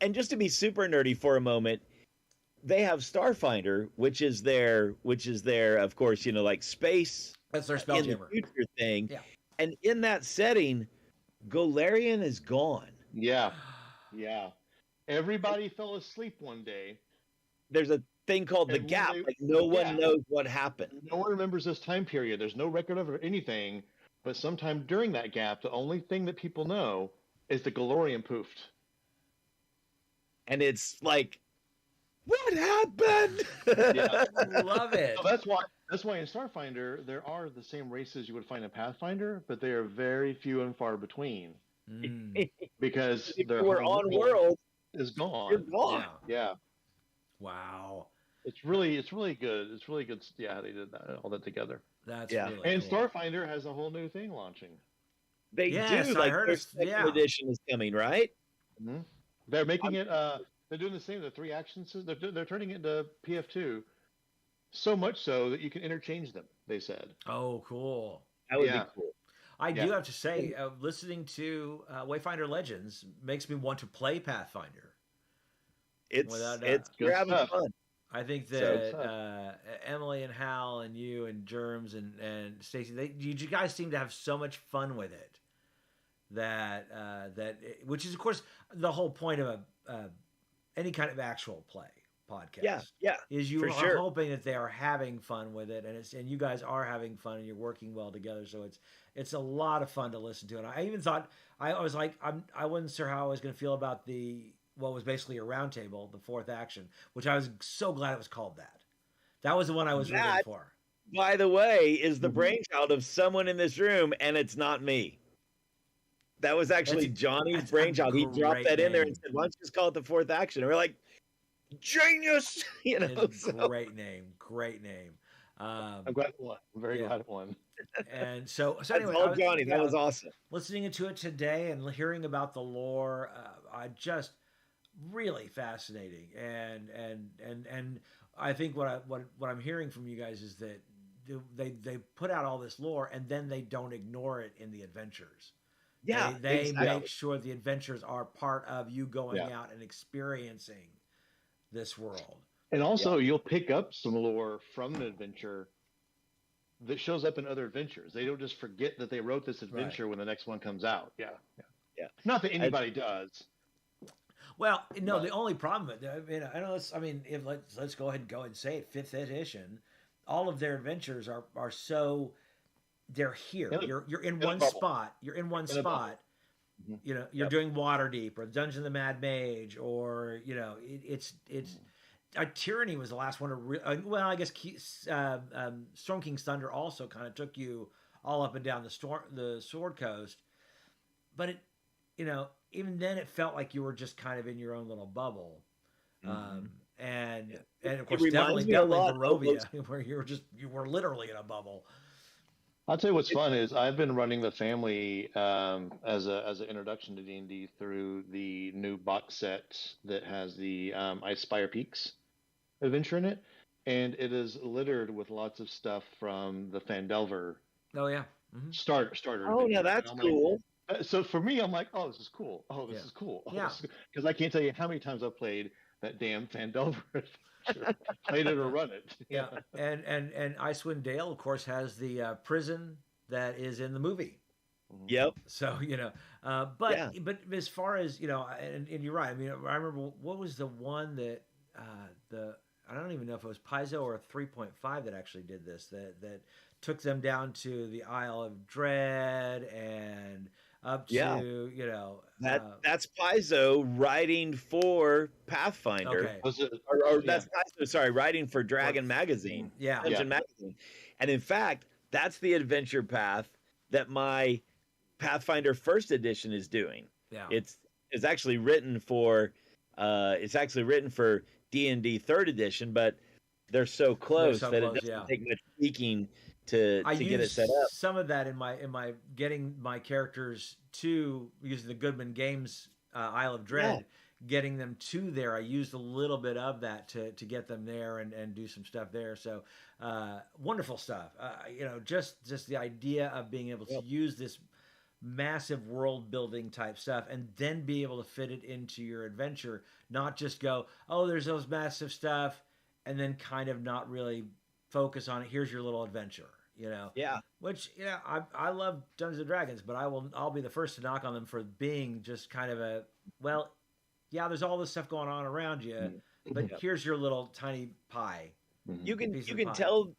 D: And just to be super nerdy for a moment, they have Starfinder, which is their, of course, like space
A: That's their
D: in the
A: spelljammer.
D: future thing.
A: Yeah.
D: And in that setting, Golarion is gone.
C: Yeah. Yeah. Everybody fell asleep one day.
D: There's a thing called the
C: And when
D: gap.
C: they-
D: Like no one
C: yeah.
D: knows what happened.
C: No one remembers this time period. There's no record of anything. But sometime during that gap, the only thing that people know is the Galorian poofed.
D: And it's like, what happened?
C: Yeah.
A: Love it.
C: So that's why in Starfinder there are the same races you would find in Pathfinder, but they are very few and far between
A: Mm,
C: because
D: If
C: their
D: we're
C: whole
D: on world,
C: is gone.
D: you're gone.
A: yeah.
C: Yeah.
A: Wow.
C: It's really good. It's really good. Yeah, how they did that, all that together.
A: That's
D: Yeah.
A: really
C: And
A: cool.
C: Starfinder has a whole new thing launching.
D: They
A: Yes,
D: do.
A: I
D: Like
A: heard
D: their
A: it's-
D: second
A: yeah.
D: edition is coming, right?
C: Mm-hmm. They're making it. They're doing the same. The 3 actions. They're turning it into PF2. So much so that you can interchange them. They said.
A: Oh, cool.
D: That would
C: Yeah.
D: be cool.
A: I do
C: Yeah.
A: have to say, listening to Wayfinder Legends makes me want to play Pathfinder.
D: It's
A: Without
D: it's
A: doubt.
D: you're
C: Good
D: having
C: stuff.
D: fun.
A: I think
D: So-
A: that Emily and Hal and you and Germs and Stacy, you guys seem to have so much fun with it. Which is of course the whole point of any kind of actual play podcast.
D: Yeah,
A: Is you
D: for
A: are
D: sure.
A: hoping that they are having fun with it, and you guys are having fun and you're working well together. So it's a lot of fun to listen to. And I even thought I was like I wasn't sure how I was going to feel about what was basically a round table, the fourth action, which I was so glad it was called that. That was the one I was rooting
D: That-
A: for.
D: By the way, is the
C: Mhm.
D: brainchild of someone in this room, and it's not me. That was actually
A: That's
D: Johnny's
A: a
D: brainchild. He dropped
A: great
D: that in there
A: name.
D: and said, "Why don't you just call it the fourth action?" And we're like, "Genius!"
A: It's a
D: so-
A: great name, great name.
C: I'm glad it won. I'm very
A: Yeah.
C: glad it won.
A: And so
D: That's
A: anyway,
D: all Johnny. That
A: yeah,
D: was awesome.
A: listening to it today and hearing about the lore, I just really fascinating. And I think what I'm hearing from you guys is that they put out all this lore and then they don't ignore it in the adventures.
D: Yeah,
A: they
D: exactly.
A: make sure the adventures are part of you going
C: Yeah.
A: out and experiencing this world.
C: And also, you'll pick up some lore from an adventure that shows up in other adventures. They don't just forget that they wrote this adventure when the next one comes out. Yeah.
D: Yeah.
C: Not that anybody does.
A: Well, no,
C: But-
A: the only problem, if let's go ahead and say it, fifth edition, all of their adventures are so they're here.
C: In a-
A: You're in
C: in a
A: one
C: bubble.
A: spot. You're in one
C: In a bubble.
A: spot.
C: Mhm.
A: You know, you're
C: Yep.
A: doing Waterdeep or Dungeon of the Mad Mage, or it's. Tyranny was the last one to. Well, I guess Storm King's Thunder also kind of took you all up and down the Sword Coast, but even then it felt like you were just kind of in your own little bubble. And of course
D: reminds
A: definitely
D: me a lot of
A: Barovia, where you were literally in a bubble.
C: I'll tell you what's fun is I've been running the family as an introduction to D&D through the new box set that has the Ice Spire Peaks adventure in it, and it is littered with lots of stuff from the Phandelver
A: Oh yeah. Mm-hmm.
C: starter.
D: Oh, yeah,
C: adventure.
D: that's
C: And I'm like,
D: cool.
C: so for me, I'm like, oh, this is cool. Oh, this
A: Yeah.
C: is cool. Oh,
A: Yeah.
C: Because I can't tell you how many times I've played that damn Phandelver adventure. Played it or run it.
A: Yeah, and Icewind Dale, of course, has the prison that is in the movie.
D: Yep.
A: So but as far as and you're right. I mean, I remember what was the one that I don't even know if it was Paizo or 3.5 that actually did this. That took them down to the Isle of Dread and up
D: Yeah.
A: to, you know,
D: That's Paizo writing for Pathfinder.
A: okay.
C: Was it?
D: Or
C: Yeah.
D: that's Paizo, sorry, writing for Dragon Magazine.
A: Yeah.
D: Dungeon Magazine. And in fact, that's the adventure path that my Pathfinder First Edition is doing.
A: Yeah.
D: It's actually written for D&D Third Edition, but they're so close that it doesn't take much tweaking to get it set up.
A: Some of that in my getting my characters to using the Goodman Games Isle of Dread, getting them to there. I used a little bit of that to get them there and do some stuff there. So wonderful stuff. You know, just the idea of being able to use this massive world building type stuff and then be able to fit it into your adventure, not just go, oh, there's those massive stuff, and then kind of not really focus on it. Here's your little adventure, you know?
D: Yeah.
A: Which, yeah, I love Dungeons and Dragons, but I'll be the first to knock on them for being just kind of a, well, yeah, there's all this stuff going on around you, but here's your little tiny pie.
D: You can tell,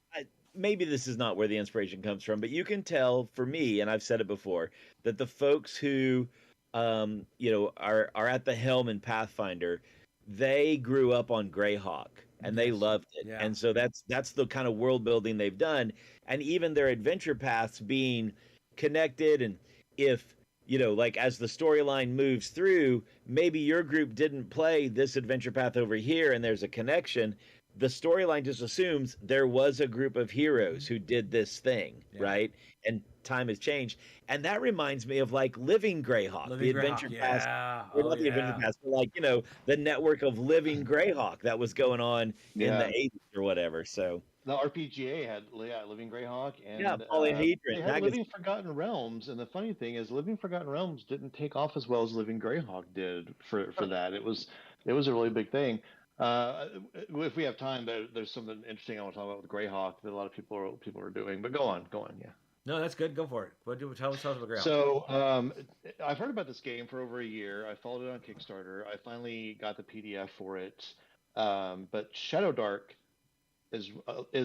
D: maybe this is not where the inspiration comes from, but you can tell for me, and I've said it before, that the folks who, you know, are at the helm in Pathfinder, they grew up on Greyhawk and they loved it. Yeah. And so that's the kind of world building they've done. And even their adventure paths being connected. And if, you know, like as the storyline moves through, maybe your group didn't play this adventure path over here and there's a connection. The storyline just assumes there was a group of heroes who did this thing, right? And time has changed. And that reminds me of like Living Greyhawk, the adventure path. Not the adventure path, but like, you know, the network of Living Greyhawk that was going on in the 80s or whatever. So
C: the RPGA had Living Greyhawk and
D: they
C: had Living Forgotten Realms. And the funny thing is, Living Forgotten Realms didn't take off as well as Living Greyhawk did for that. It was a really big thing. If we have time, there's something interesting I want to talk about with Greyhawk that a lot of people are doing. But go on, yeah.
A: No, that's good. Go for it. Tell us about Greyhawk.
C: So I've heard about this game for over a year. I followed it on Kickstarter. I finally got the PDF for it. But Shadow Dark is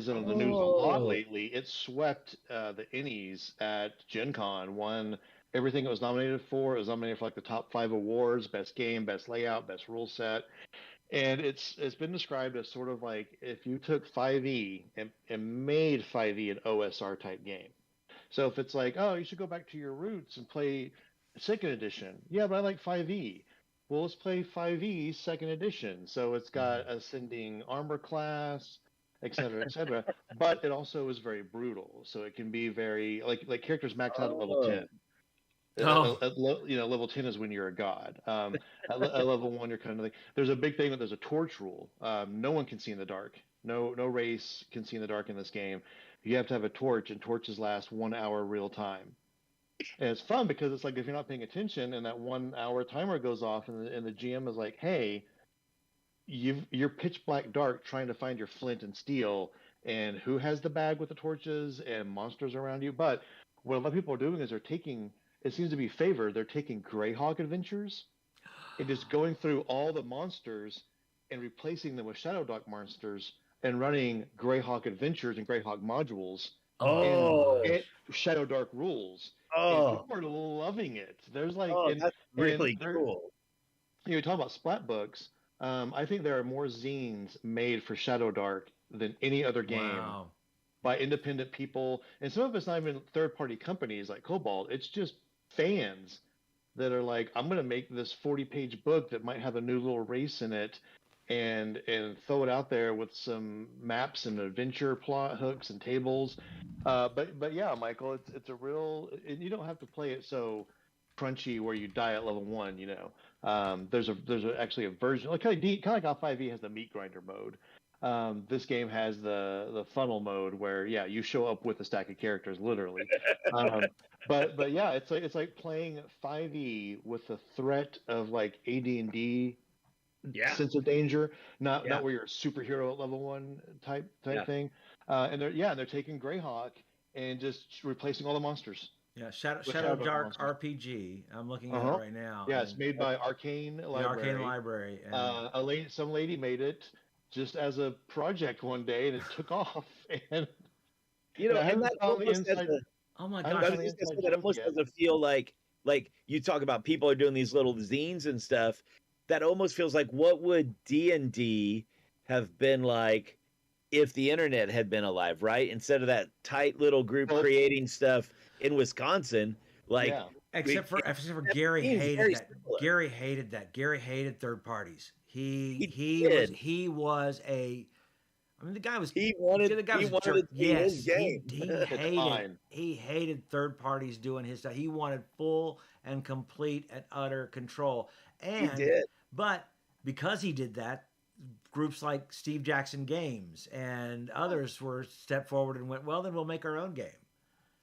C: in the news a lot lately. It swept the Innies at Gen Con, won everything it was nominated for. It was nominated for like the top 5 awards: best game, best layout, best rule set. And it's been described as sort of like if you took 5e and made 5e an OSR type game. So if it's like, oh, you should go back to your roots and play 2nd edition. Yeah, but I like 5e. Well, let's play 5e 2nd edition. So it's got ascending armor class, et cetera, et cetera. But it also is very brutal. So it can be very like characters max out at level 10. Level 10 is when you're a god. At level 1, you're kind of like, there's a big thing that there's a torch rule. No one can see in the dark. No race can see in the dark in this game. You have to have a torch, and torches last 1 hour real time. And it's fun because it's like if you're not paying attention and that 1 hour timer goes off, and the GM is like, hey, you're pitch black dark trying to find your flint and steel, and who has the bag with the torches and monsters around you. But what a lot of people are doing is they're taking, it seems to be favored, they're taking Greyhawk adventures and just going through all the monsters and replacing them with Shadow Dark monsters and running Greyhawk adventures and Greyhawk modules and Shadow Dark rules. And people are loving it. There's like,
D: that's really cool.
C: You talk about splat books. I think there are more zines made for Shadow Dark than any other game by independent people. And some of it's not even third-party companies like Cobalt. It's just fans that are like, I'm going to make this 40-page book that might have a new little race in it and throw it out there with some maps and adventure plot hooks and tables. But yeah, Michael, it's a real, and you don't have to play it so crunchy where you die at level 1, you know. There's actually a version, like kind of like how 5e has the meat grinder mode. This game has the funnel mode where you show up with a stack of characters literally. But yeah, it's like playing 5e with the threat of like AD&D sense of danger, not where you're a superhero at level 1 type thing. And they're taking Greyhawk and just replacing all the monsters.
A: Yeah, Shadow Dark RPG. I'm looking at it right now.
C: Yeah, it's made by Arcane Library.
A: The Arcane Library.
C: And some lady made it just as a project one day, and it took off. And
D: you know, and that almost
A: oh my gosh,
D: that almost doesn't feel like like you talk about people are doing these little zines and stuff, that almost feels like what would D&D have been like if the internet had been alive, right? Instead of that tight little group creating stuff in Wisconsin, like
C: Yeah.
A: Except for Gary
D: seems
A: hated
D: very
A: that.
D: similar.
A: Gary hated that. Gary hated third parties.
D: He
A: He was a. I mean, the guy was.
D: he wanted
A: the guy
D: he
A: was a
D: wanted
A: jerk.
D: it to be his
A: Yes,
D: game.
A: he
C: fine.
A: hated. He hated third parties doing his stuff. He wanted full and complete and utter control.
D: He
A: And
D: did.
A: but because he did that, groups like Steve Jackson Games and others were stepped forward and went, well, then we'll make our own game.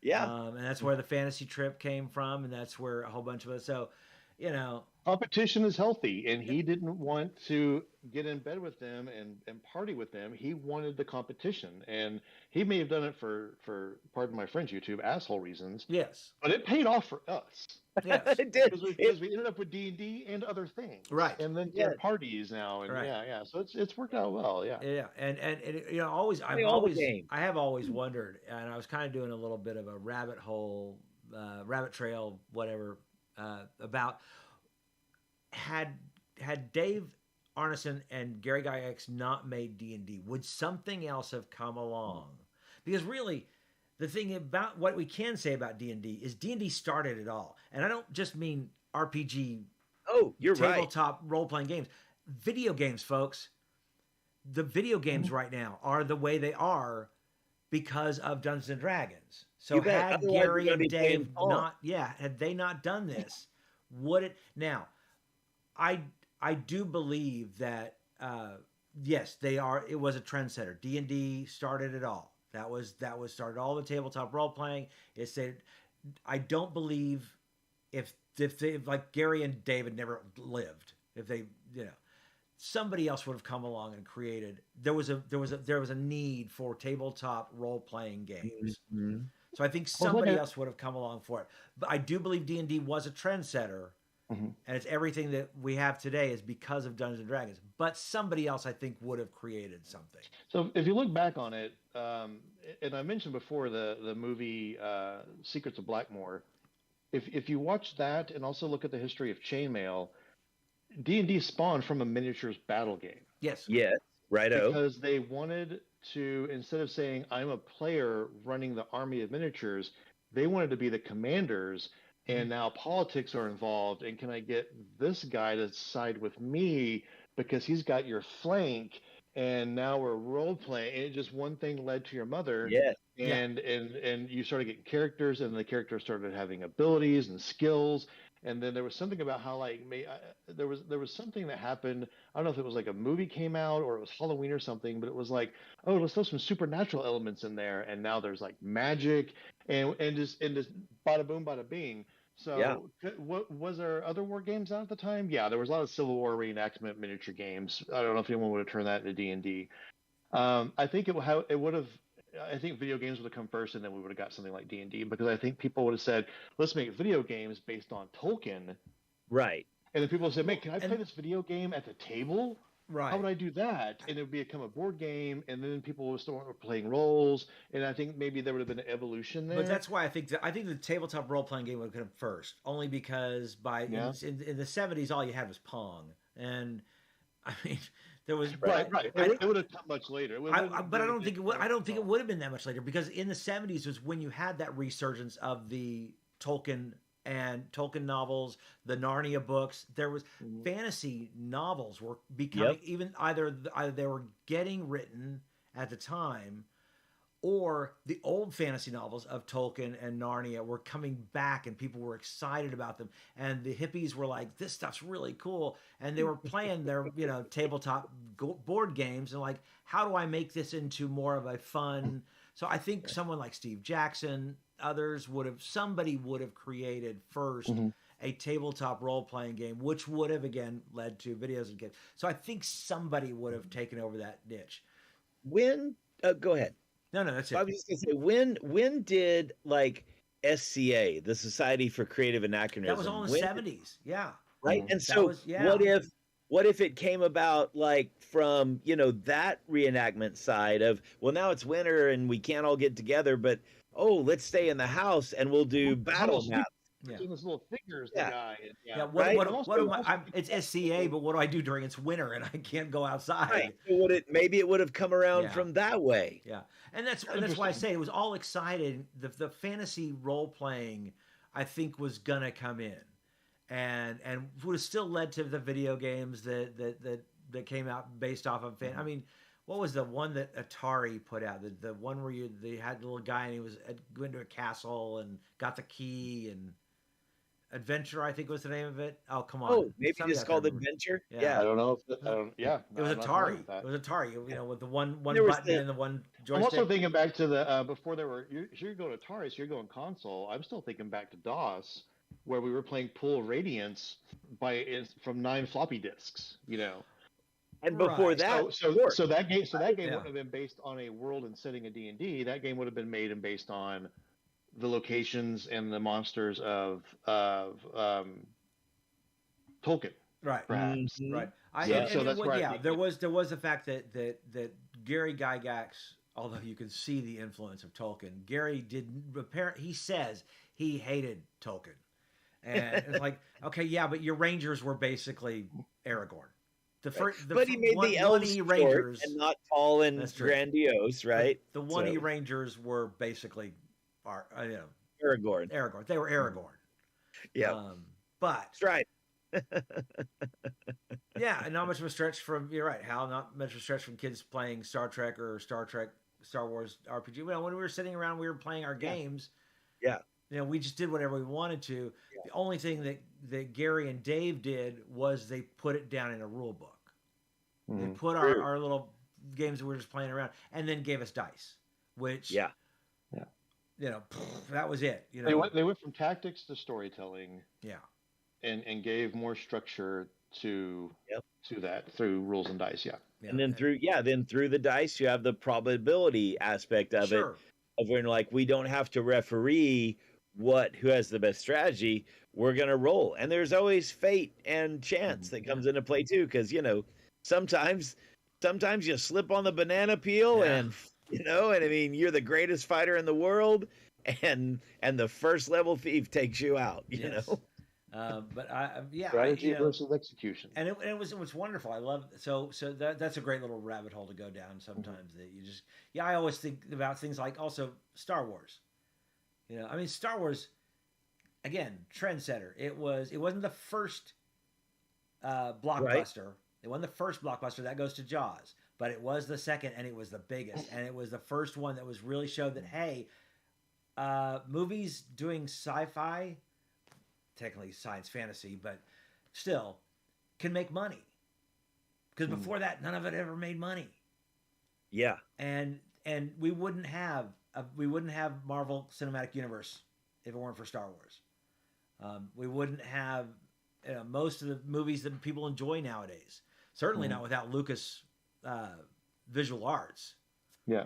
D: Yeah.
A: And that's where the fantasy trip came from, and that's where a whole bunch of us. So, you know,
C: Competition is healthy, and he didn't want to get in bed with them and party with them. He wanted the competition, and he may have done it for pardon my French, YouTube asshole reasons,
A: yes,
C: but it paid off for us
A: yes,
D: It did.
C: because we ended up with D&D and other things,
A: Right.
C: And then
D: Yeah.
C: parties now, and
A: Right.
C: yeah. So it's worked out well, yeah.
A: yeah, and you know,
D: all the games.
A: I have always wondered, and I was kind of doing a little bit of a rabbit hole, rabbit trail, whatever, about had Dave Arneson and Gary Gygax not made D&D, would something else have come along? Because really, the thing about what we can say about D&D is D&D started it all, and I don't just mean RPG,
D: Oh, you're right.
A: tabletop role-playing games, video games, folks. The video games right now are the way they are because of Dungeons and Dragons. So
D: You bet.
A: had
D: Otherwise,
A: Gary
D: we're gonna
A: and
D: be playing
A: Dave
D: Pong.
A: had they not done this, would it now? I do believe that yes, they are. It was a trendsetter. D&D started it all. That was started all the tabletop role playing. It said, I don't believe if they, like Gary and David never lived, if they, you know, somebody else would have come along and created. There was a need for tabletop role playing games.
D: Mhm.
A: So I think somebody else would have come along for it. But I do believe D&D was a trendsetter. And it's everything that we have today is because of Dungeons and Dragons. But somebody else, I think, would have created something.
C: So if you look back on it, and I mentioned before the movie Secrets of Blackmoor, if you watch that and also look at the history of chainmail, D&D spawned from a miniatures battle game.
A: Yes.
D: Yes. Righto.
C: Because they wanted to, instead of saying I'm a player running the army of miniatures, they wanted to be the commanders. And now politics are involved. And can I get this guy to side with me because he's got your flank? And now we're role playing. And it just one thing led to your mother.
D: Yes.
C: And you started getting characters, and the characters started having abilities and skills. And then there was something about how there was something that happened. I don't know if it was like a movie came out or it was Halloween or something, but it was like, oh, let's throw some supernatural elements in there. And now there's like magic and just bada boom, bada bing. So
D: Yeah.
C: what was there other war games out at the time? Yeah, there was a lot of Civil War reenactment miniature games. I don't know if anyone would have turned that into D&D. I think it would have. I think video games would have come first, and then we would have got something like D&D, because I think people would have said, let's make video games based on Tolkien.
D: Right.
C: And then people would say, man, can I play this video game at the table?
A: Right.
C: How would I do that? And it would become a board game, and then people would start playing roles, and I think maybe there would have been an evolution there.
A: But that's why I think the tabletop role playing game would have come first, only because in the 70s all you had was Pong, and I mean there was
C: right. It would have come much later.
A: But I don't think it would. I don't think it would have been that much later, because in the 70s was when you had that resurgence of the Tolkien novels, the Narnia books. There was fantasy novels were becoming even either they were getting written at the time, or the old fantasy novels of Tolkien and Narnia were coming back, and people were excited about them. And the hippies were like, "This stuff's really cool," and they were playing their tabletop board games, and like, how do I make this into more of a fun? So I think someone like Steve Jackson, others somebody would have created first a tabletop role-playing game, which would have again led to videos and games. So I think somebody would have taken over that niche.
D: When go ahead.
A: No, that's it.
D: I was just gonna say, when did like SCA, the Society for Creative Anachronism?
A: That was all in the 70s. Yeah.
D: Right. And so what if it came about like from, that reenactment side of, well, now it's winter and we can't all get together, but let's stay in the house and we'll do battle maps.
A: Yeah.
C: Doing this little figures,
D: Yeah.
C: the guy. And,
A: Yeah,
D: Right?
A: what am I? It's SCA, but what do I do during it's winter and I can't go outside?
D: Right. So maybe it would have come around
A: Yeah.
D: from that way.
A: Yeah, and that's why I say it was all excited. The fantasy role playing, I think, was gonna come in, and would have still led to the video games that came out based off of fan. I mean, what was the one that Atari put out? The one where they had the little guy and he was going to a castle and got the key and Adventure, I think was the name of it. Oh, come on.
D: Oh, maybe
A: Somebody
D: it's
A: out
D: called
A: there remember.
D: Adventure.
A: Yeah.
D: Yeah.
C: I don't know. If yeah,
A: It was
C: I'm not familiar
A: Atari.
C: with that.
A: It was Atari. You know, with the one
D: There was
A: button and the one joystick.
C: I'm also thinking back to the before there were. You're going Atari, so you're going console. I'm still thinking back to DOS, where we were playing Pool Radiance from 9 floppy disks. You know.
D: And before
A: Right.
D: that,
C: So that game
A: Yeah.
C: wouldn't have been based on a world and setting of D&D. That game would have been made and based on the locations and the monsters of Tolkien,
A: Right.
C: perhaps.
D: Mhm.
A: Right. There was the fact that Gary Gygax, although you can see the influence of Tolkien, Gary he says he hated Tolkien. And it's like, okay, yeah, but your Rangers were basically Aragorn.
D: But he made the elves short and not tall and grandiose, right?
A: The 1E Rangers were basically
D: Aragorn.
A: They were Aragorn.
D: Yeah.
A: But
D: That's right.
A: yeah, and not much of a stretch from you're right, Hal. Not much of a stretch from kids playing Star Trek or Star Wars RPG. Well, when we were sitting around, we were playing our games.
D: Yeah.
A: You know, we just did whatever we wanted to. Yeah. The only thing that Gary and Dave did was they put it down in a rule book. They put our little games that we were just playing around, and then gave us dice, which you know, that was it. You know,
C: they went from tactics to storytelling.
A: Yeah.
C: And gave more structure to that through rules and dice. Yeah.
D: And then through the dice, you have the probability aspect of it. Of when we don't have to referee who has the best strategy. We're gonna roll, and there's always fate and chance that comes into play too. Because sometimes you slip on the banana peel, and and I mean you're the greatest fighter in the world, and the first level thief takes you out. You know.
A: But
C: strategy versus execution,
A: and it was wonderful. I love that's a great little rabbit hole to go down. Sometimes that you just I always think about things like also Star Wars. I mean Star Wars, again, trendsetter. It wasn't the first blockbuster. Right. It wasn't the first blockbuster. That goes to Jaws, but it was the second, and it was the biggest, and it was the first one that was really showed that hey, movies doing sci-fi. Technically science fantasy, but still can make money. Because before that, none of it ever made money.
D: Yeah,
A: and we wouldn't have Marvel Cinematic Universe if it weren't for Star Wars. We wouldn't have most of the movies that people enjoy nowadays. Certainly not without Lucas visual arts.
C: Yeah.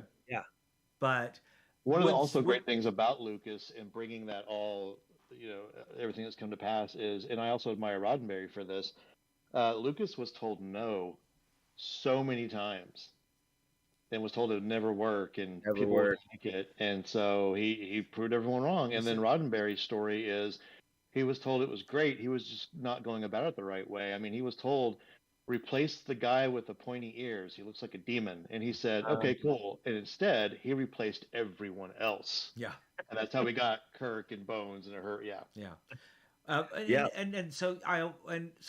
A: But
C: one of the also great things about Lucas and bringing that all. Everything that's come to pass is, and I also admire Roddenberry for this. Lucas was told no so many times, and was told it would never work, and people wouldn't take it, and so he proved everyone wrong. And then Roddenberry's story is, he was told it was great, he was just not going about it the right way. I mean, he was told, replace the guy with the pointy ears. He looks like a demon, and he said, "Okay, cool." And instead, he replaced everyone else.
A: Yeah.
C: And that's how we got Kirk and Bones and her. Yeah.
A: And so I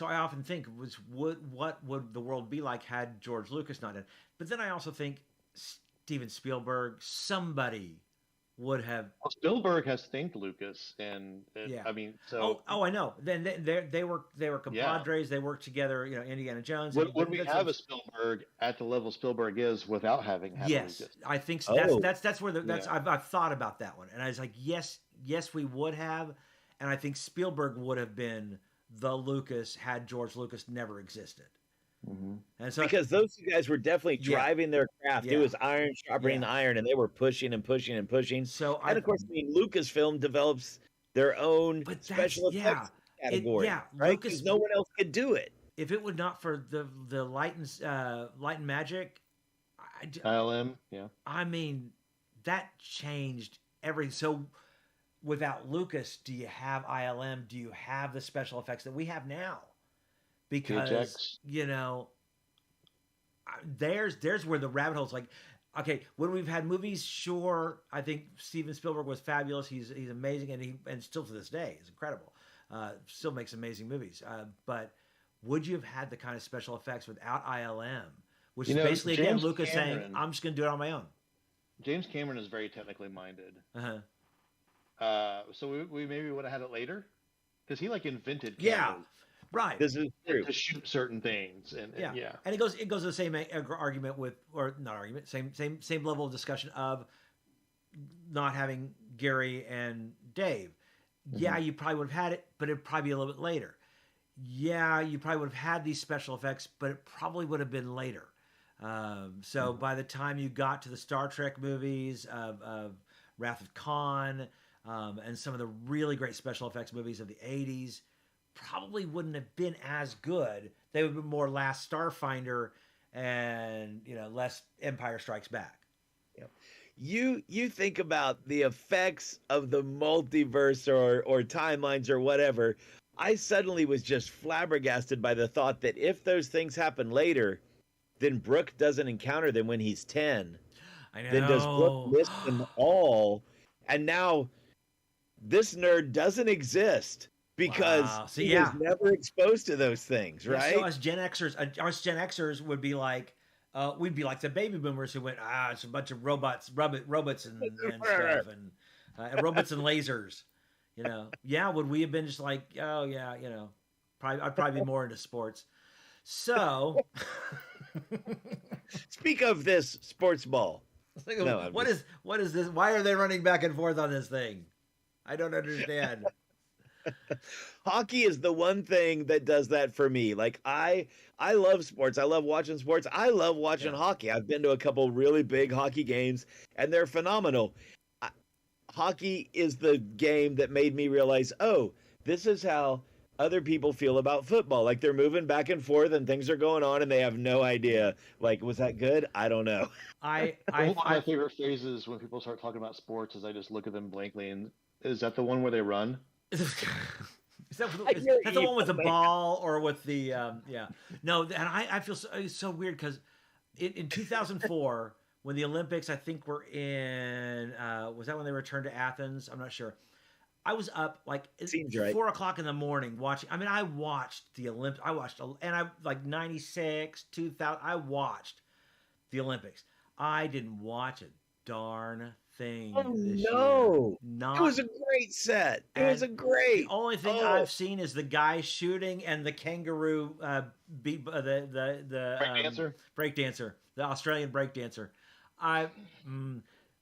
A: often think what would the world be like had George Lucas not done? But then I also think Steven Spielberg, somebody would have.
C: Well, Spielberg has thanked Lucas, and I mean, so.
A: Oh, I know. Then they were compadres. They worked together. Indiana Jones.
C: Would we have a Spielberg at the level Spielberg is without having had
A: Yes,
C: Lucas?
A: I think so. That's where I've thought about that one, and I was like, yes, we would have, and I think Spielberg would have been the Lucas had George Lucas never existed.
C: Mm-hmm.
A: And so,
D: because those two guys were definitely driving their craft. It was iron sharpening the iron, and they were pushing and pushing and pushing. So, of course, Lucasfilm develops their own special effects category, right? Because no one else could do it.
A: If it would not for the Light and Magic,
C: ILM,
A: I mean, that changed everything. So without Lucas, do you have ILM? Do you have the special effects that we have now? Because
C: PHX.
A: there's where the rabbit hole's like. Okay, when we've had movies, sure, I think Steven Spielberg was fabulous. He's amazing, and still to this day, he's incredible. Still makes amazing movies. But would you have had the kind of special effects without ILM? Which is basically, again,
C: James
A: Lucas
C: Cameron,
A: saying, I'm just going to do it on my own.
C: James Cameron is very technically minded.
A: Uh-huh.
C: So we maybe would have had it later, because he invented
A: Yeah,
C: cameras
A: right.
D: This is true.
C: to shoot certain things, and
A: Yeah. And it goes to the same argument with, or not argument, same level of discussion of not having Gary and Dave. Yeah, you probably would have had it, but it'd probably be a little bit later. Yeah, you probably would have had these special effects, but it probably would have been later. So by the time you got to the Star Trek movies of Wrath of Khan and some of the really great special effects movies of the 80s, probably wouldn't have been as good. They would have been more Last Starfinder and less Empire Strikes Back.
D: Yep. You think about the effects of the multiverse or timelines or whatever. I suddenly was just flabbergasted by the thought that if those things happen later, then Brook doesn't encounter them when he's 10.
A: I know.
D: Then does Brook miss them all? And now this nerd doesn't exist because he was never exposed to those things, right?
A: So us Gen Xers would be like, we'd be like the baby boomers who went, it's a bunch of robots and stuff, and robots and lasers. Would we have been just like, oh yeah, I'd probably be more into sports. So,
D: speak of this sports ball.
A: No, what is this? Why are they running back and forth on this thing? I don't understand.
D: Hockey is the one thing that does that for me. Like I love sports. I love watching sports. I love watching hockey. I've been to a couple really big hockey games, and they're phenomenal. Hockey is the game that made me realize, this is how other people feel about football. Like they're moving back and forth and things are going on and they have no idea. Like, was that good? I don't know.
C: One of my favorite phrases when people start talking about sports is I just look at them blankly and is that the one where they run?
A: Is that the one with the ball or with the No, and I feel so weird because in 2004 when the Olympics, I think, were in, was that when they returned to Athens? I'm not sure. I was up like 4 o'clock in the morning watching. I mean, I watched the Olympics. And I like 96, 2000. I watched the Olympics. I didn't watch a darn thing this year.
D: It was a great set. It was a great.
A: The only thing I've seen is the guy shooting and the kangaroo breakdancer, the Australian breakdancer.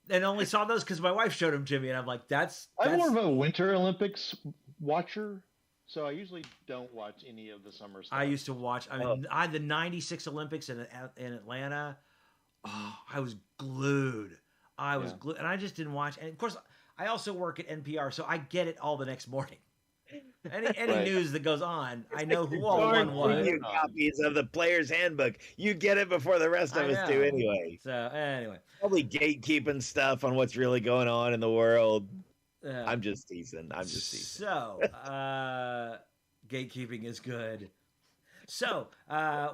A: And only saw those because my wife showed them to me, and I'm like, that's.
C: I'm more of a Winter Olympics watcher, so I usually don't watch any of the summer stuff.
A: I used to watch. I mean, I had the '96 Olympics in Atlanta. Oh, I was glued. Glued, and I just didn't watch. And of course, I also work at NPR, so I get it all the next morning. Any news that goes on, I know who all won what.
D: Copies of the Player's Handbook. You get it before the rest of us do anyway.
A: So anyway,
D: probably gatekeeping stuff on what's really going on in the world. I'm just teasing.
A: So gatekeeping is good. So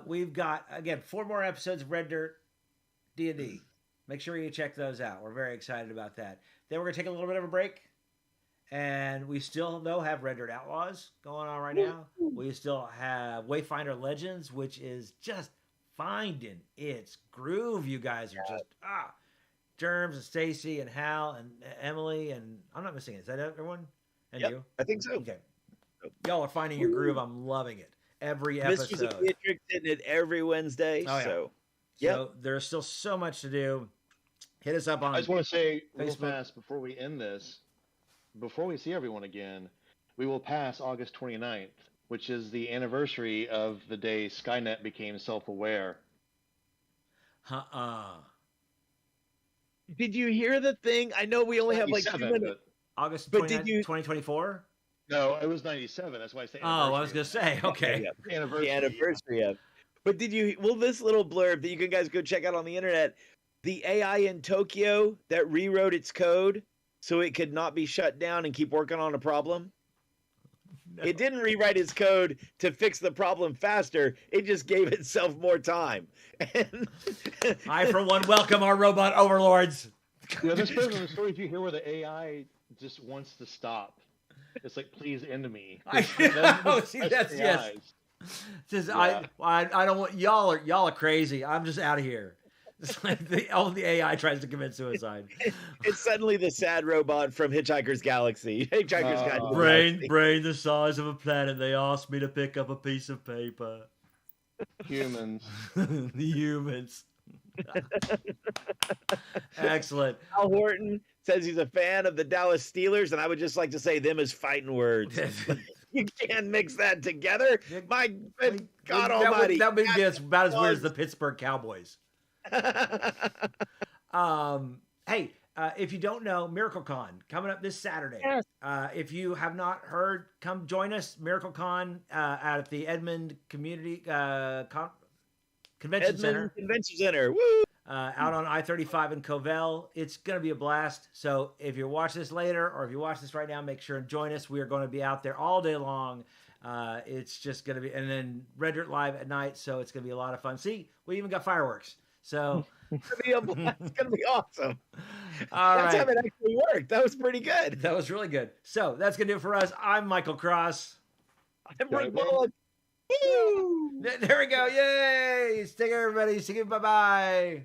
A: we've got again 4 more episodes of Red Dirt D&D. Make sure you check those out. We're very excited about that. Then we're gonna take a little bit of a break. And we still, though, have Red Dirt Outlaws going on right now. We still have Wayfinder Legends, which is just finding its groove. You guys are just, Germs and Stacy and Hal and Emily. And I'm not missing it. Is that everyone? And you?
D: I think so.
A: Okay. Y'all are finding your groove. I'm loving it. Every episode.
D: Mr. Beatrix hitting it every every Wednesday. So
A: there's still so much to do. Hit us up on
C: I just want to say
A: Facebook.
C: Real fast before we end this. Before we see everyone again, we will pass August 29th, which is the anniversary of the day Skynet became self-aware.
D: Did you hear the thing? I know we only have like 2 minutes.
A: August 29th, 2024?
C: No, it was 97. That's why I say
A: I was going to say, okay.
D: The anniversary of. But did you, this little blurb that you can guys go check out on the internet, the AI in Tokyo that rewrote its code, so it could not be shut down and keep working on a problem?
A: No.
D: It didn't rewrite its code to fix the problem faster. It just gave itself more time. And
A: I, for one, welcome our robot overlords.
C: Yeah, there's part of the stories you hear where the AI just wants to stop. It's like, please end me.
A: I know. See, that's yes. Says
C: Yeah.
A: I don't want y'all are crazy. I'm just out of here. It's like all the AI tries to commit suicide.
D: it's suddenly the sad robot from Hitchhiker's Galaxy. Hitchhiker's Guide to the Galaxy.
A: Brain the size of a planet. They asked me to pick up a piece of paper.
C: Humans.
A: The humans. Excellent.
D: Al Horton says he's a fan of the Dallas Steelers, and I would just like to say them as fighting words. You can't mix that together. My God Almighty.
A: That would be about as weird as the Pittsburgh Cowboys. Hey, if you don't know, MiracleCon coming up this Saturday.
D: Yes.
A: If you have not heard, come join us. MiracleCon at the Edmond Community Convention Center.
D: Convention Center. Woo!
A: Out on I-35 in Covell. It's going to be a blast. So if you watch this later or if you watch this right now, make sure and join us. We are going to be out there all day long. It's just going to be, and then Red Dirt Live at night. So it's going to be a lot of fun. See, we even got fireworks. So
D: It's going to be awesome.
A: All
D: That's
A: right.
D: how it actually worked. That was pretty good.
A: That was really good. So that's going to do it for us. I'm Michael Cross.
D: I'm Brook Bullock. Woo!
A: There we go. Yay. Take care, everybody. See you. Bye-bye.